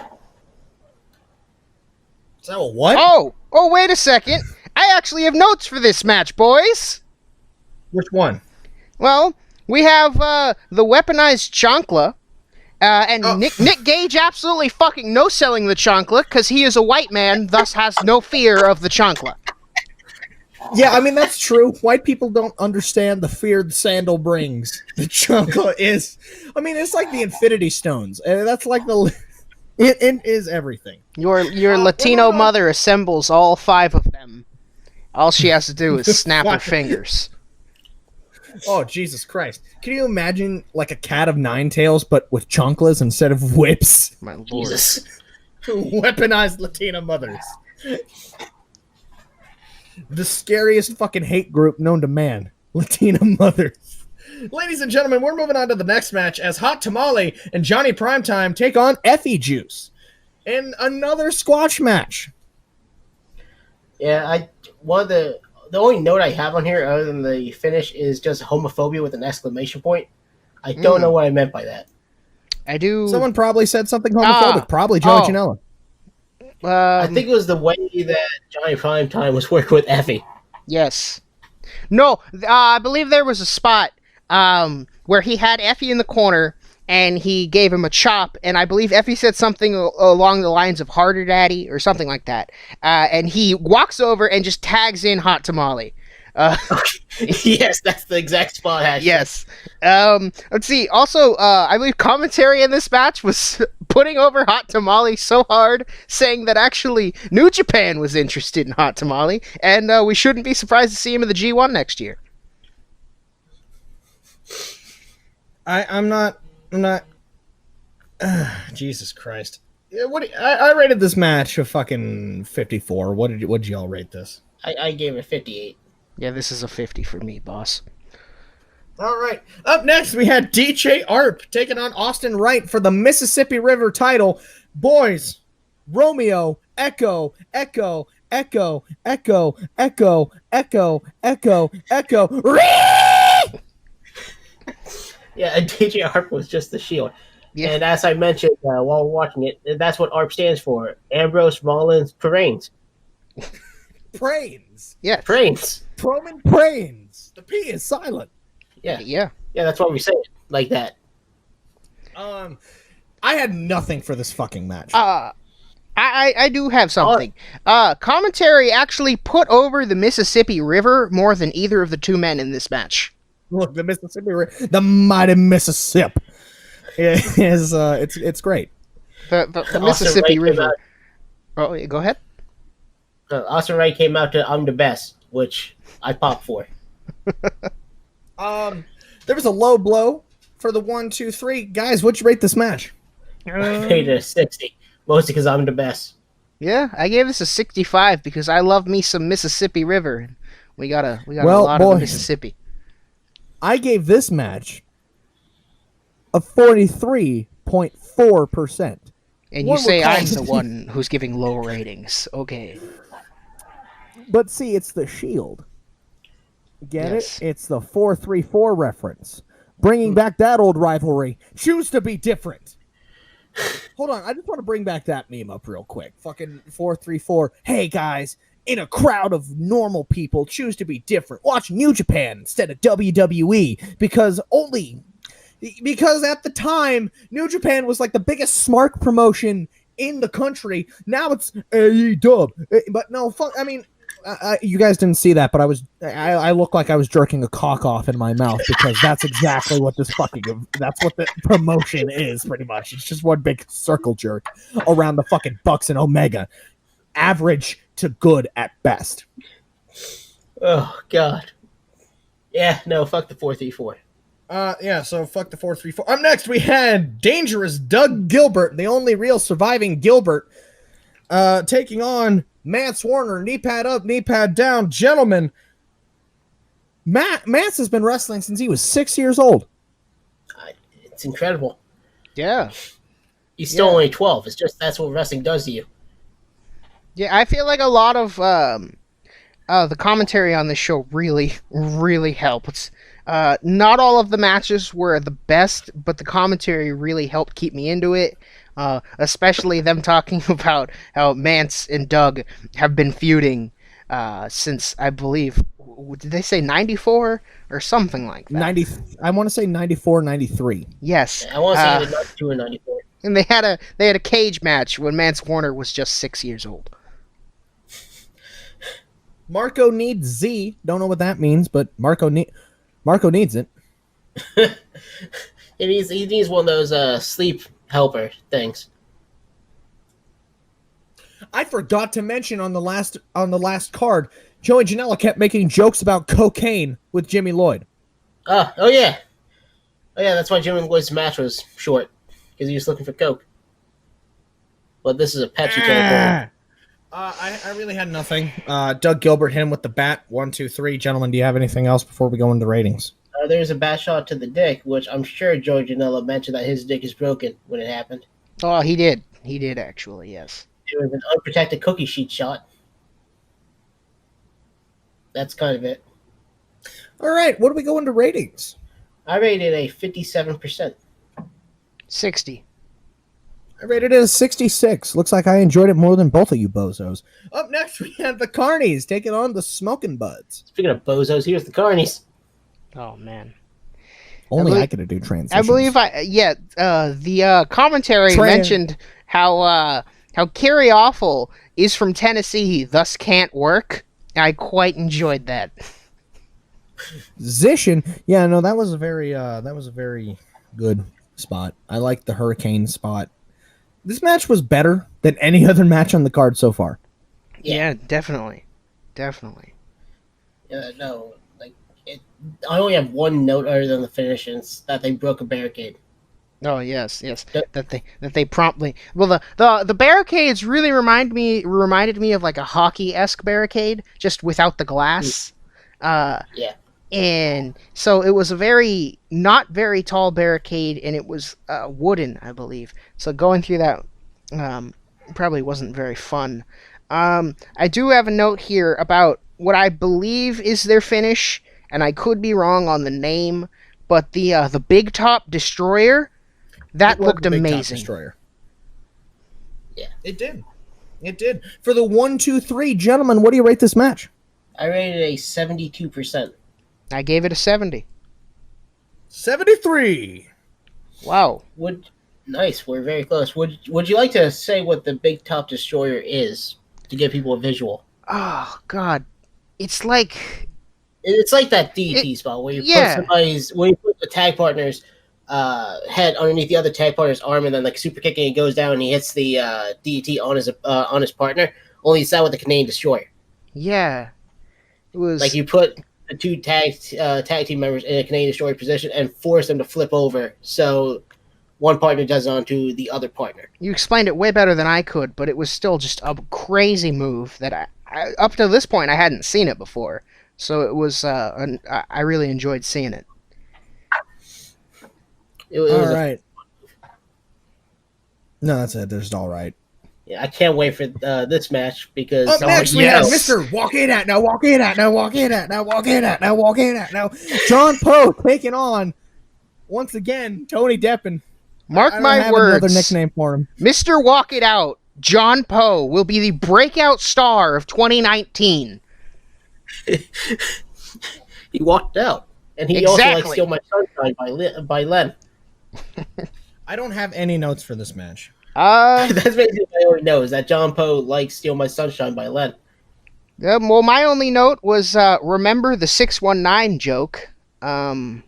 Is that a what? Oh, wait a second. I actually have notes for this match, boys. Which one? Well, we have the weaponized chancla, and Oh. Nick Gage absolutely fucking no-selling the chancla because he is a white man, thus has no fear of the chancla. Yeah, I mean, that's true. White people don't understand the fear the sandal brings. The chancla is... I mean, it's like the Infinity Stones. And that's like the... It is everything. Your Latino mother assembles all 5 of them. All she has to do is snap her fingers. Oh, Jesus Christ. Can you imagine, like, a cat of 9 tails, but with chanclas instead of whips? My lord. Jesus. Weaponized Latina mothers. The scariest fucking hate group known to man. Latina mothers. Ladies and gentlemen, we're moving on to the next match as Hot Tamale and Johnny Primetime take on Effie Juice in another squash match. Yeah, the only note I have on here other than the finish is just homophobia with an exclamation point. I don't know what I meant by that. I do. Someone probably said something homophobic. Probably Joey Janela. I think it was the way that Johnny Primetime was working with Effie. Yes. No, I believe there was a spot where he had Effie in the corner and he gave him a chop, and I believe Effie said something along the lines of "harder, daddy" or something like that. And he walks over and just tags in Hot Tamale. Yes, that's the exact spot. Actually. Yes. Let's see. Also, I believe commentary in this match was putting over Hot Tamale so hard, saying that actually New Japan was interested in Hot Tamale, and we shouldn't be surprised to see him in the G1 next year. I'm not. Jesus Christ. Yeah, I rated this match a fucking 54. What did y'all rate this? I gave it 58. Yeah, this is a 50 for me, boss. All right. Up next, we had DJ Arp taking on Austin Wright for the Mississippi River title. Boys, Romeo, Echo, Echo, Echo, Echo, Echo, Echo, Echo, Echo. Yeah, DJ ARP was just the Shield. Yeah. And as I mentioned while watching it, that's what ARP stands for. Ambrose Mullins Prains. Prains. Yeah. Prains. Proman Prains. The P is silent. Yeah. Yeah. Yeah, that's why we say it like that. I had nothing for this fucking match. I do have something. Commentary actually put over the Mississippi River more than either of the 2 men in this match. Look, the Mississippi River, the mighty Mississippi. It's great. The Mississippi River. Oh, yeah, go ahead. Austin Wright came out to "I'm the best," which I popped for. There was a low blow for the 1, 2, 3 guys. What'd you rate this match? I paid it a 60, mostly because I'm the best. Yeah, I gave this a 65 because I love me some Mississippi River. And we got a Well, lot of boys. the Mississippi. I gave this match a 43.4%. And One you say would call I'm it- the one who's giving low ratings. Okay. But see, it's the Shield. Get Yes. it? It's the 4-3-4 reference. Bringing back that old rivalry. Choose to be different. Hold on, I just want to bring back that meme up real quick. Fucking 4-3-4. Hey guys, in a crowd of normal people, choose to be different. Watch New Japan instead of WWE because at the time, New Japan was like the biggest smart promotion in the country. Now it's AEW. But no, I mean, You guys didn't see that, but I look like I was jerking a cock off in my mouth because that's exactly what that's what the promotion is, pretty much. It's just one big circle jerk around the fucking Bucks and Omega. Average to good at best. Oh, God. Yeah, no, fuck the 4-3-4. Yeah, so fuck the 4-3-4. Up next, we had Dangerous Doug Gilbert, the only real surviving Gilbert, taking on Mance Warner, knee pad up, knee pad down. Gentlemen, Mance has been wrestling since he was 6 years old. It's incredible. Yeah. He's still only 12. It's just that's what wrestling does to you. Yeah, I feel like a lot of the commentary on this show really, really helped. Not all of the matches were the best, but the commentary really helped keep me into it. Especially them talking about how Mance and Doug have been feuding since, I believe, did they say 94 or something like that? I want to say 94, 93. Yes. I want to say 92 and 94. And they had a cage match when Mance Warner was just 6 years old. Marco needs Z. Don't know what that means, but Marco needs it. He needs one of those sleep helper things. I forgot to mention on the last card, Joey Janela kept making jokes about cocaine with Jimmy Lloyd. Oh yeah. That's why Jimmy Lloyd's match was short, because he was looking for coke. But this is a Pepsi can. I really had nothing. Doug Gilbert hit him with the bat. 1, 2, 3. Gentlemen, do you have anything else before we go into ratings? There's a bat shot to the dick, which I'm sure Joey Janela mentioned that his dick is broken when it happened. Oh, he did. He did, actually, yes. It was an unprotected cookie sheet shot. That's kind of it. All right, what do we go into ratings? I rated a 57%. 60. I rated it a 66. Looks like I enjoyed it more than both of you bozos. Up next, we have the Carnies taking on the Smoking Buds. Speaking of bozos, here's the Carnies. Oh, man. Only I could do transitions. I believe the commentary mentioned how Carrie Awful is from Tennessee, thus can't work. I quite enjoyed that. Zishin, yeah, no, that was a very good spot. I liked the Hurricane spot. This match was better than any other match on the card so far. Yeah, definitely. No, I only have one note other than the finish, and it's that they broke a barricade. Oh yes. That they promptly. Well, the barricades really reminded me of like a hockey-esque barricade, just without the glass. Yeah. And so it was a not very tall barricade, and it was wooden, I believe. So going through that probably wasn't very fun. I do have a note here about what I believe is their finish, and I could be wrong on the name, but the Big Top Destroyer, that looked amazing. Destroyer. Yeah, it did. For the 1, 2, 3, gentlemen, what do you rate this match? I rated a 72%. I gave it a 70. 73. Wow. Nice. We're very close. Would you like to say what the Big Top Destroyer is to give people a visual? Oh God, it's like that DDT spot where you put the tag partner's head underneath the other tag partner's arm, and then like super kicking, it goes down and he hits the DDT on his partner. Only it's that with the Canadian Destroyer. Yeah, it was like you put the two tag team members in a Canadian Destroyer position and force them to flip over, so one partner does it onto the other partner. You explained it way better than I could, but it was still just a crazy move that I up to this point I hadn't seen it before. So it was I really enjoyed seeing it. It was all right. No, that's it. There's all right. Yeah, I can't wait for this match because up next we have Mr. Walk In At. Now walk in at. Now walk in at. Now walk in at. Now walk in at. Now John Poe taking on once again Tony Deppen. Mark my words. Another nickname for him. Mr. Walk It Out, John Poe, will be the breakout star of 2019. He walked out, and he also likes Steal My Sunshine by Len. I don't have any notes for this match. That's basically what I already know, is that John Poe likes Steal My Sunshine by Len. Well, my only note was remember the 619 joke. So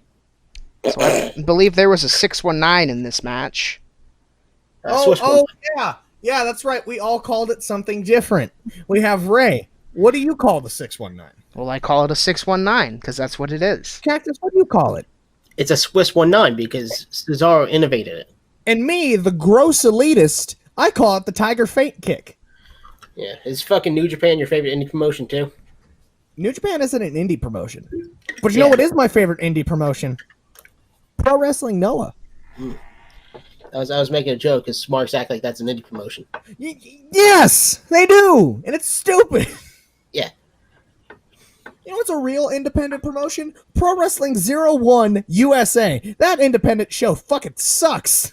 I believe there was a 619 in this match. Yeah. Yeah, that's right. We all called it something different. We have Ray. What do you call the 619? Well, I call it a 619 because that's what it is. Cactus, what do you call it? It's a Swiss 19 because Cesaro innovated it. And me, the gross elitist, I call it the Tiger Feint Kick. Yeah, is fucking New Japan your favorite indie promotion too? New Japan isn't an indie promotion. But you know what is my favorite indie promotion? Pro Wrestling Noah. I was making a joke because Smarks act like that's an indie promotion. Yes, they do, and it's stupid. Yeah. You know what's a real independent promotion? Pro Wrestling 01 USA. That independent show fucking sucks.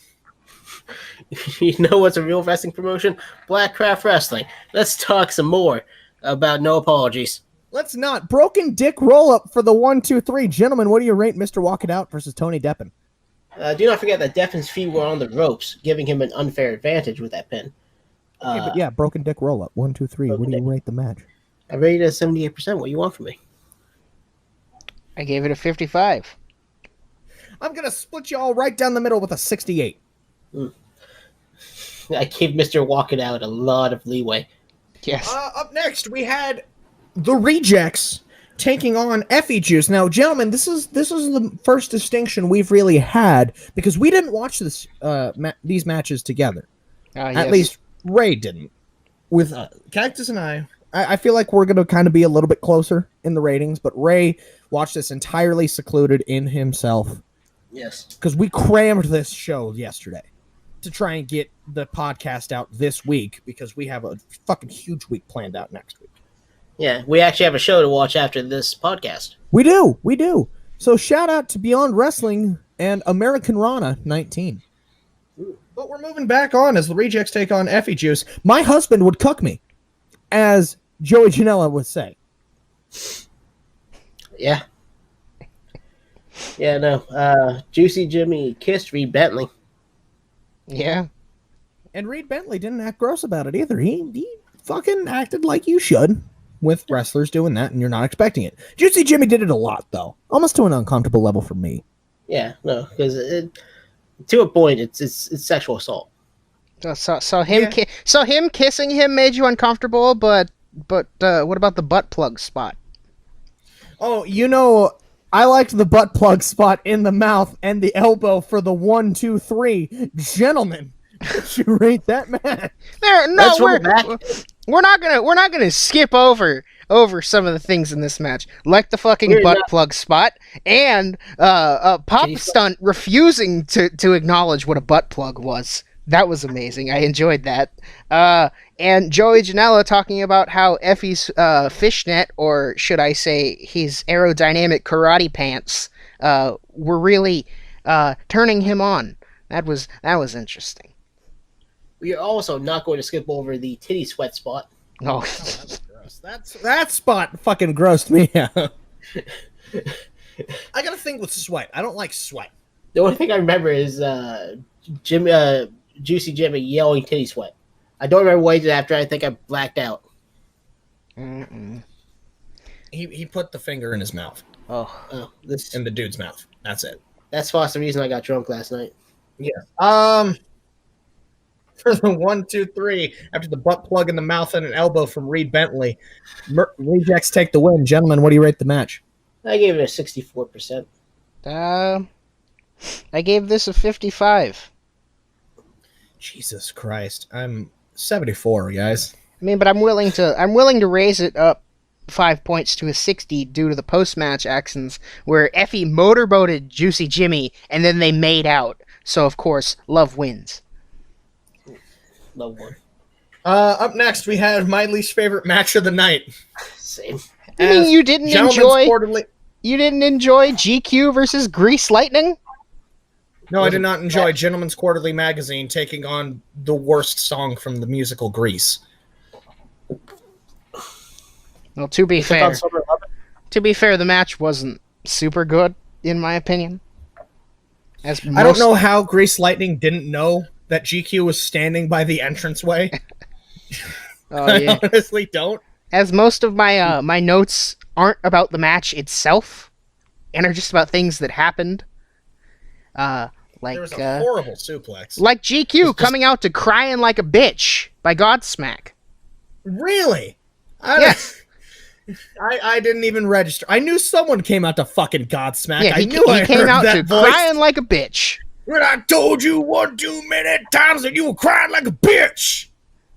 You know what's a real wrestling promotion? Blackcraft Wrestling. Let's talk some more about No Apologies. Let's not. Broken Dick roll-up for the 1-2-3. Gentlemen, what do you rate Mr. Walk It Out versus Tony Deppen? Do not forget that Deppen's feet were on the ropes, giving him an unfair advantage with that pin. Okay, but yeah, Broken Dick roll-up. 1-2-3. What do you rate the match? I rated it at 78%. What do you want from me? I gave it a 55. I'm going to split you all right down the middle with a 68. I gave Mr. Walk It Out a lot of leeway. Yes. Up next, we had the Rejects taking on Effie Juice. Now, gentlemen, this is the first distinction we've really had because we didn't watch these matches together. At least Ray didn't. With Cactus and I feel like we're going to kind of be a little bit closer in the ratings, but Ray watched this entirely secluded in himself. Yes. Because we crammed this show yesterday to try and get the podcast out this week because we have a fucking huge week planned out next week. Yeah, we actually have a show to watch after this podcast. We do. So shout out to Beyond Wrestling and American Rana 19. But we're moving back on as the Rejects take on Effie Juice. My husband would cook me, as Joey Janela would say. Yeah. Yeah, no. Juicy Jimmy kissed Reed Bentley. Yeah. And Reed Bentley didn't act gross about it either. He fucking acted like you should with wrestlers doing that, and you're not expecting it. Juicy Jimmy did it a lot, though. Almost to an uncomfortable level for me. Yeah, no, because to a point, it's sexual assault. So him kissing him made you uncomfortable, but what about the butt plug spot? Oh, you know, I liked the butt plug spot in the mouth and the elbow for the 1-2-3. Gentlemen, would you rate that match? We're not gonna skip over some of the things in this match, like the fucking butt plug spot and Pop Stunt refusing to acknowledge what a butt plug was. That was amazing. I enjoyed that. And Joey Janela talking about how Effie's fishnet, or should I say his aerodynamic karate pants, were really turning him on. That was interesting. We are also not going to skip over the titty sweat spot. Oh, that's gross. That spot fucking grossed me out. I got a thing with sweat. I don't like sweat. The only thing I remember is Juicy Jimmy yelling titty sweat. I don't remember what he did after. I think I blacked out. He put the finger in his mouth. Oh, this in the dude's mouth. That's it. That's the reason I got drunk last night. Yeah. For the 1-2-3, after the butt plug in the mouth and an elbow from Reed Bentley, Rejects take the win. Gentlemen, what do you rate the match? I gave it a 64%. I gave this a 55. Jesus Christ, I'm 74, guys. I mean, but I'm willing to raise it up 5 points to a 60 due to the post-match actions where Effie motorboated Juicy Jimmy and then they made out. So of course, love wins. Love one. Up next, we have my least favorite match of the night. Same. You mean you didn't enjoy GQ versus Grease Lightning? No, I did not enjoy Gentleman's Quarterly Magazine taking on the worst song from the musical Grease. Well, to be fair, the match wasn't super good, in my opinion. I don't know how Grease Lightning didn't know that GQ was standing by the entranceway. Oh, yeah. I honestly don't. as most of my my notes aren't about the match itself, and are just about things that happened. Like There was a horrible suplex. like GQ coming out to "Crying Like a Bitch" by Godsmack. Really? Yes. I didn't even register. I knew someone came out to fucking Godsmack. Yeah, I knew he I came heard out that to voice. "Crying Like a Bitch." When I told you one too many times that you were crying like a bitch.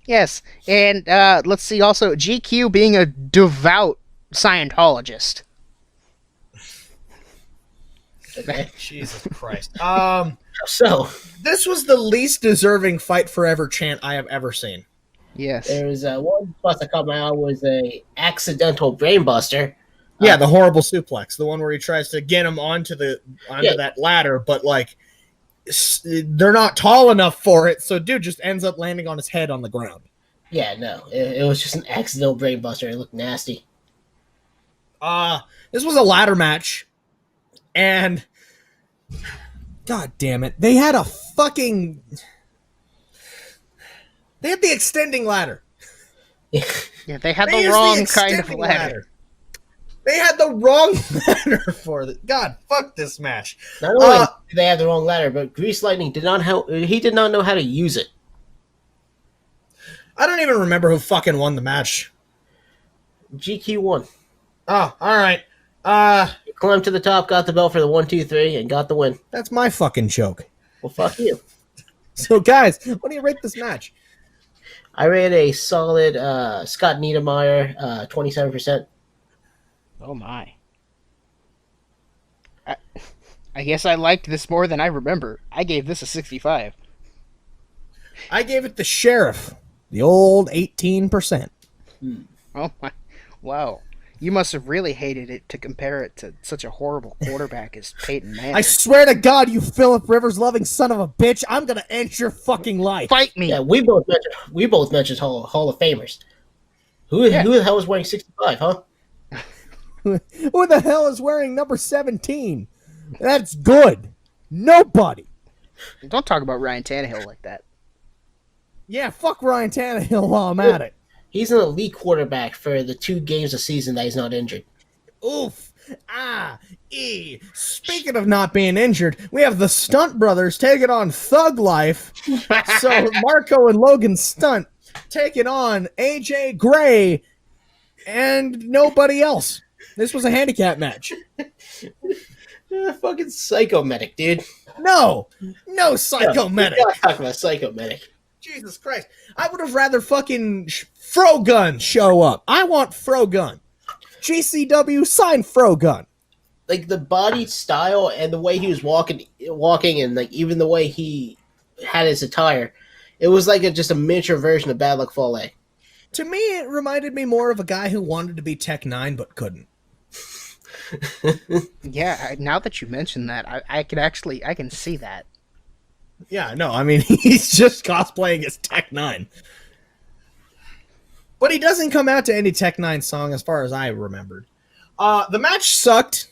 Yes, and let's see. Also, GQ being a devout Scientologist. Okay. Jesus Christ. So This was the least deserving Fight Forever chant I have ever seen. Yes. there was one spot that caught my eye was a accidental brainbuster. Yeah, the horrible suplex, the one where he tries to get him onto that ladder, but like they're not tall enough for it, so dude just ends up landing on his head on the ground. Yeah, no, it was just an accidental brainbuster. It looked nasty. This was a ladder match, and God damn it, they had the extending ladder. Yeah, they had They the used wrong kind of extending ladder. They had the wrong ladder for it. God, fuck this match. Not only did they have the wrong ladder, but Grease Lightning did not know how to use it. I don't even remember who fucking won the match. GQ won. Oh, all right. He climbed to the top, got the belt for the 1, 2, 3, and got the win. That's my fucking joke. Well, fuck you. So, guys, what do you rate this match? I rate a solid Scott Niedermeyer, 27%. Oh my. I guess I liked this more than I remember. I gave this a 65. I gave it the sheriff, the old 18%. Oh my. Wow. You must have really hated it to compare it to such a horrible quarterback as Peyton Manning. I swear to God, you Phillip Rivers loving son of a bitch, I'm gonna end your fucking life. Fight me. Yeah, we both mentioned Hall of Famers. Who the hell was wearing 65, huh? Who the hell is wearing number 17? That's good. Nobody. Don't talk about Ryan Tannehill like that. Yeah, fuck Ryan Tannehill while I'm at it. He's an elite quarterback for the 2 games a season that he's not injured. Oof. Speaking of not being injured, we have the Stunt Brothers taking on Thug Life. So Marco and Logan Stunt taking on AJ Gray and nobody else. This was a handicap match. Fucking Psycho Medic, dude. No Psycho Medic. We gotta talk about Psycho Medic. Jesus Christ. I would have rather fucking Frogun show up. I want Frogun. GCW, sign Frogun. Like the body style and the way he was walking, and like even the way he had his attire, it was like just a miniature version of Bad Luck Fale. To me, it reminded me more of a guy who wanted to be Tech 9 but couldn't. Yeah, now that you mention that, I can see that. Yeah, no, I mean, he's just cosplaying as Tech 9. But he doesn't come out to any Tech 9 song as far as I remembered. The match sucked.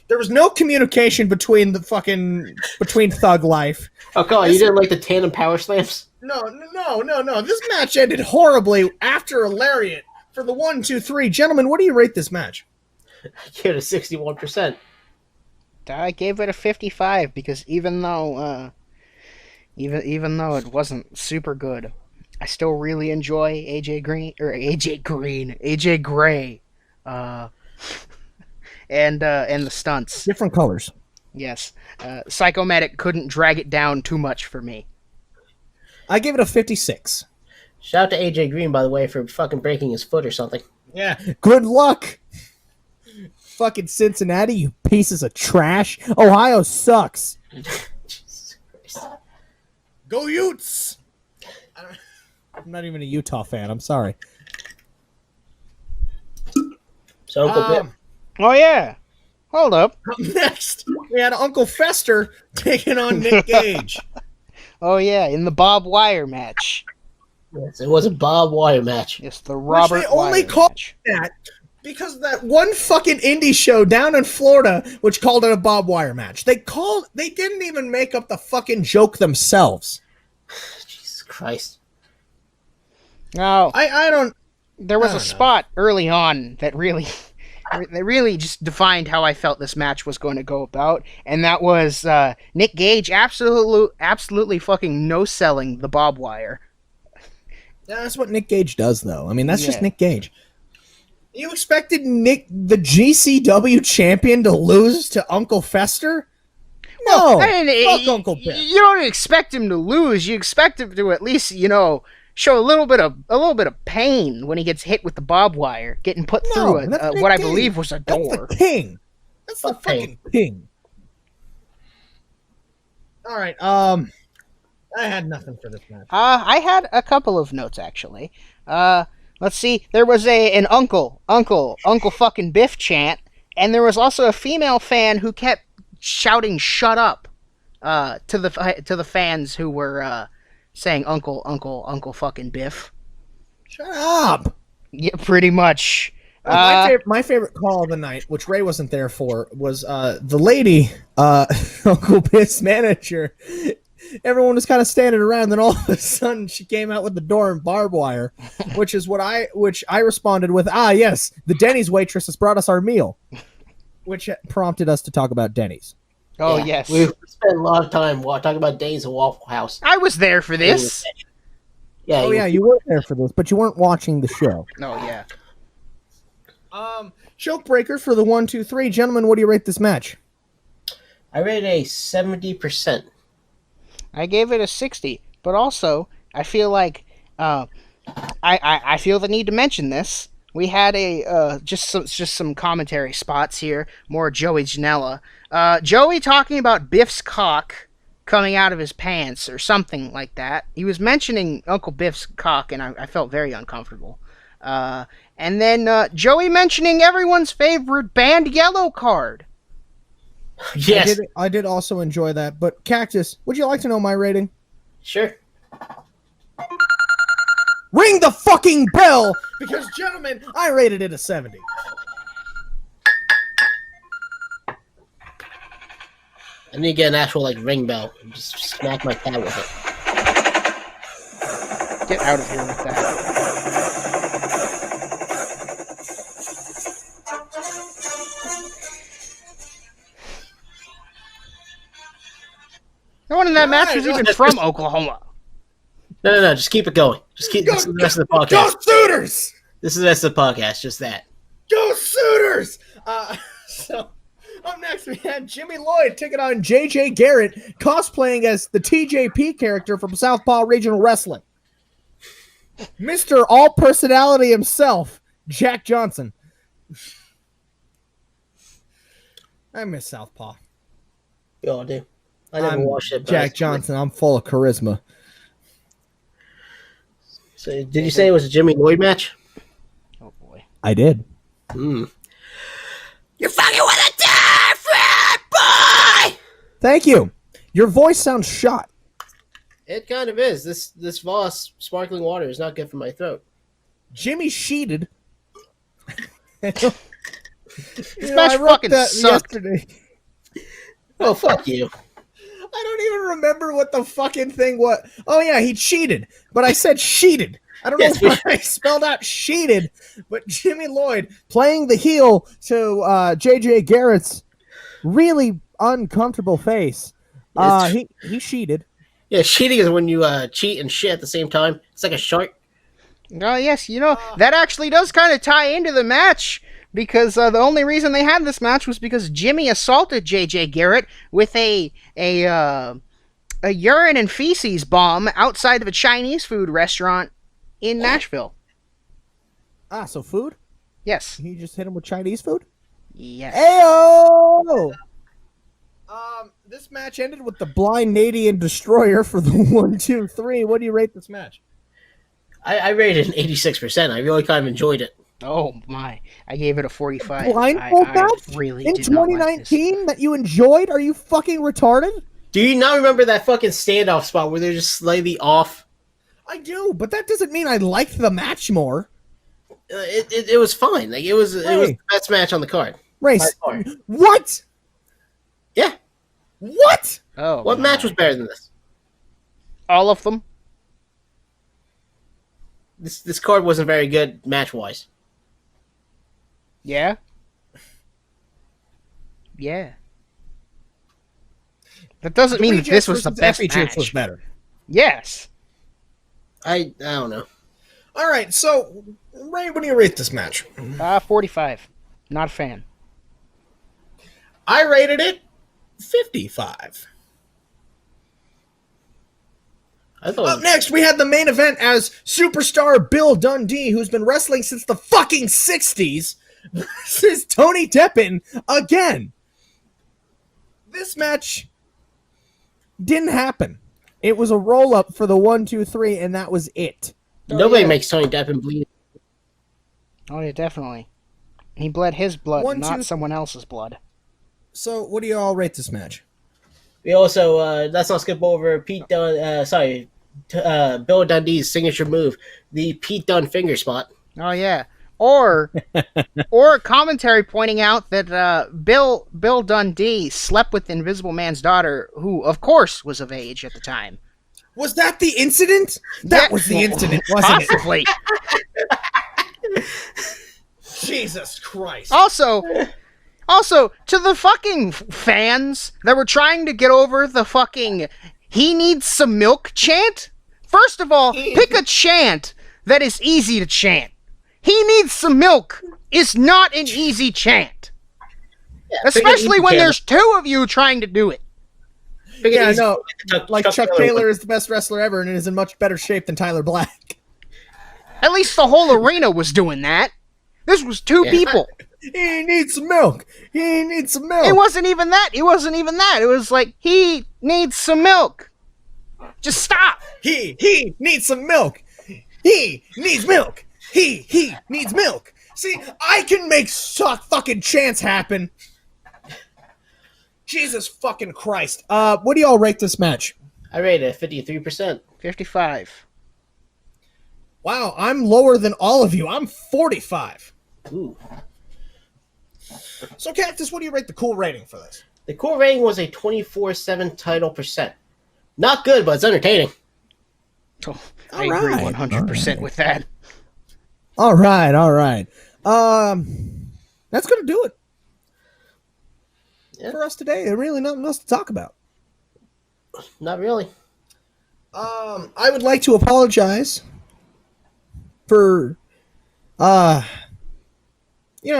There was no communication between Thug Life. Oh, God, you didn't like the tandem power slams? No. This match ended horribly after a lariat for the 1, 2, 3. Gentlemen, what do you rate this match? I gave it a 61%. I gave it a 55 because even though it wasn't super good, I still really enjoy AJ Gray, and the stunts. Different colors. Yes, Psychomatic couldn't drag it down too much for me. I gave it a 56. Shout out to AJ Green, by the way, for fucking breaking his foot or something. Yeah, good luck. Fucking Cincinnati, you pieces of trash. Ohio sucks. Jesus Christ. Go Utes! I'm not even a Utah fan. I'm sorry. So Uncle Bill. Oh yeah, hold up. Next, we had Uncle Fester taking on Nick Gage. Oh yeah, in the Bob Wire match. Yes, it was a Bob Wire match. Yes, the Robert Which they only Wire called match. that because of that one fucking indie show down in Florida, which called it a Bob Wire match. They didn't even make up the fucking joke themselves. Jesus Christ. No, I don't. There was a spot early on that really just defined how I felt this match was going to go about, and that was Nick Gage absolutely fucking no-selling the barbed wire. That's what Nick Gage does, though. I mean, that's just Nick Gage. You expected Nick, the GCW champion, to lose to Uncle Fester? No, fuck Uncle Biff. You don't expect him to lose. You expect him to at least, show a little bit of pain when he gets hit with the barbed wire, getting put through what I believe was a door. That's the king. That's the fucking king. All right. I had nothing for this match. I had a couple of notes actually. Let's see. There was an uncle fucking Biff chant, and there was also a female fan who kept shouting "shut up" to the fans who were saying uncle fucking Biff. Shut up. Yeah, pretty much. My favorite call of the night, which Ray wasn't there for, was the lady, Uncle Biff's manager. Everyone was kind of standing around, then all of a sudden she came out with the door and barbed wire, which I responded with, yes, the Denny's waitress has brought us our meal, which prompted us to talk about Denny's. Oh, yeah. Yes. We spent a lot of time talking about Denny's and Waffle House. I was there for this. Yeah. You were there for this, but you weren't watching the show. Oh, yeah. Choke breaker for the 1, 2, 3. Gentlemen, what do you rate this match? I rate a 70%. I gave it a 60, but also I feel like I feel the need to mention this. We had just some commentary spots here, more Joey Janela. Joey talking about Biff's cock coming out of his pants or something like that. He was mentioning Uncle Biff's cock, and I felt very uncomfortable. And then Joey mentioning everyone's favorite banned yellow card. Yes. I did also enjoy that. But Cactus, would you like to know my rating? Sure. Ring the fucking bell! Because, gentlemen, I rated it a 70. I need to get an actual ring bell and just smack my cat with it. Get out of here with that. No one in that match was even from Oklahoma. No, just keep it going. Just keep this is the rest of the podcast. Go Sooners! This is the rest of the podcast, just that. Go Sooners! So, up next we had Jimmy Lloyd taking on JJ Garrett, cosplaying as the TJP character from Southpaw Regional Wrestling. Mr. All-Personality himself, Jack Johnson. I miss Southpaw. We all do. I never watched it. Jack Johnson, I'm full of charisma. So, did you say it was a Jimmy Lloyd match? Oh, boy. I did. You're fucking with a different boy! Thank you. Your voice sounds shot. It kind of is. This Voss sparkling water is not good for my throat. Jimmy Sheated. This match fucking sucked. Yesterday. Oh, fuck you. I don't even remember what the fucking thing was. Oh, yeah, he cheated. But I said sheeted. I don't know why I spelled out sheeted. But Jimmy Lloyd playing the heel to JJ Garrett's really uncomfortable face. He cheated. Yeah, cheating is when you cheat and shit at the same time. It's like a shark. Oh, yes, that actually does kind of tie into the match. Because the only reason they had this match was because Jimmy assaulted JJ Garrett with a urine and feces bomb outside of a Chinese food restaurant in Nashville. So food? Yes. He just hit him with Chinese food? Yes. Ayo! This match ended with the blind Nadian Destroyer for the 1, 2, 3. What do you rate this match? I rated an 86%. I really kind of enjoyed it. Oh my! I gave it a 45. Blindfold match really in did 2019 that you enjoyed? Are you fucking retarded? Do you not remember that fucking standoff spot where they're just slightly off? I do, but that doesn't mean I liked the match more. It was fine. It was the best match on the card. Race. What? Yeah. What? Oh. What match was better than this? All of them. this card wasn't very good match wise. Yeah. Yeah. That doesn't mean that this was the best match. Was better. Yes. I don't know. All right, so Ray, what do you rate this match? 45. Not a fan. I rated it 55. Up next, we had the main event as superstar Bill Dundee, who's been wrestling since the fucking 60s, versus Tony Deppen again. This match didn't happen. It was a roll-up for the 1, 2, 3, and that was it. Nobody makes Tony Deppen bleed. Oh, yeah, definitely. He bled his blood, 1, not 2. someone else's blood. So, what do you all rate this match? We also let's not skip over Bill Dundee's signature move, the Pete Dunne finger spot. Oh yeah, or commentary pointing out that Bill Dundee slept with the Invisible Man's daughter, who of course was of age at the time. Was that the incident? That was the incident, wasn't Possibly. it? Jesus Christ! Also, to the fucking fans that were trying to get over the fucking "he needs some milk" chant, first of all, pick a chant that is easy to chant. "He needs some milk" is not an easy chant. Yeah, especially when there's two of you trying to do it. Yeah, no, like Chuck Taylor is the best wrestler ever and is in much better shape than Tyler Black. At least the whole arena was doing that. This was two people. He needs some milk. He needs some milk. It wasn't even that. It was like, he needs some milk. Just stop. He needs some milk. He needs milk. He needs milk. See, I can make fucking chants happen. Jesus fucking Christ. What do y'all rate this match? I rate it 53%. 55. Wow, I'm lower than all of you. I'm 45. Ooh. So, Cactus, what do you rate the cool rating for this? The cool rating was a 24/7 title percent. Not good, but it's entertaining. Oh, I agree 100% with that. All right. That's going to do it for us today. There's really nothing else to talk about. Not really. I would like to apologize for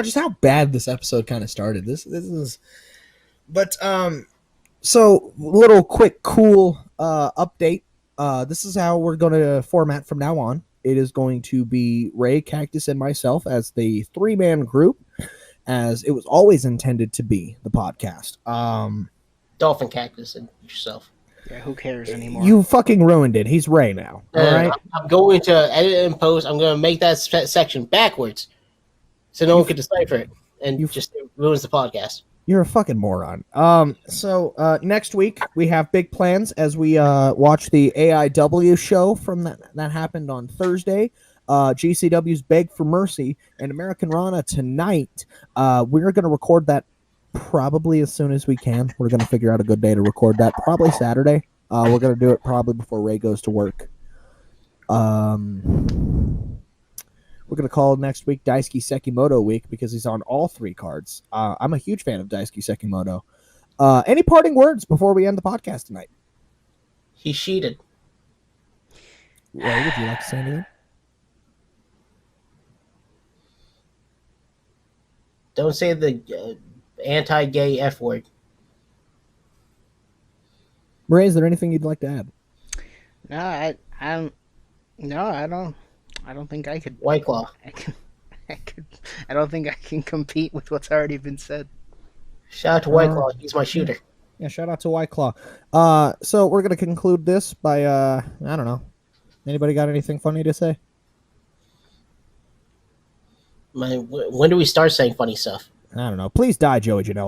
just how bad this episode kind of started. This is, but so little quick cool update. This is how we're going to format from now on. It is going to be Ray, Cactus, and myself as the 3-man group, as it was always intended to be the podcast. Dolphin, Cactus, and yourself. Yeah, who cares anymore? You fucking ruined it. He's Ray now. All right. I'm going to edit and post. I'm going to make that section backwards, so no one can decipher it, and just ruins the podcast. You're a fucking moron. So next week we have big plans as we watch the AIW show from that happened on Thursday. GCW's Beg for Mercy and American Rana tonight. We're going to record that probably as soon as we can. We're going to figure out a good day to record that. Probably Saturday. We're going to do it probably before Ray goes to work. We're going to call next week Daisuke Sekimoto week because he's on all 3 cards. I'm a huge fan of Daisuke Sekimoto. Any parting words before we end the podcast tonight? He's sheated. Ray, would you like to say anything? Don't say the anti-gay F word. Ray, is there anything you'd like to add? No, I don't think I could. White Claw. I don't think I can compete with what's already been said. Shout out to White Claw. He's my shooter. Yeah, shout out to White Claw. So we're going to conclude this by, I don't know. Anybody got anything funny to say? When do we start saying funny stuff? I don't know. Please die, Joey Janela.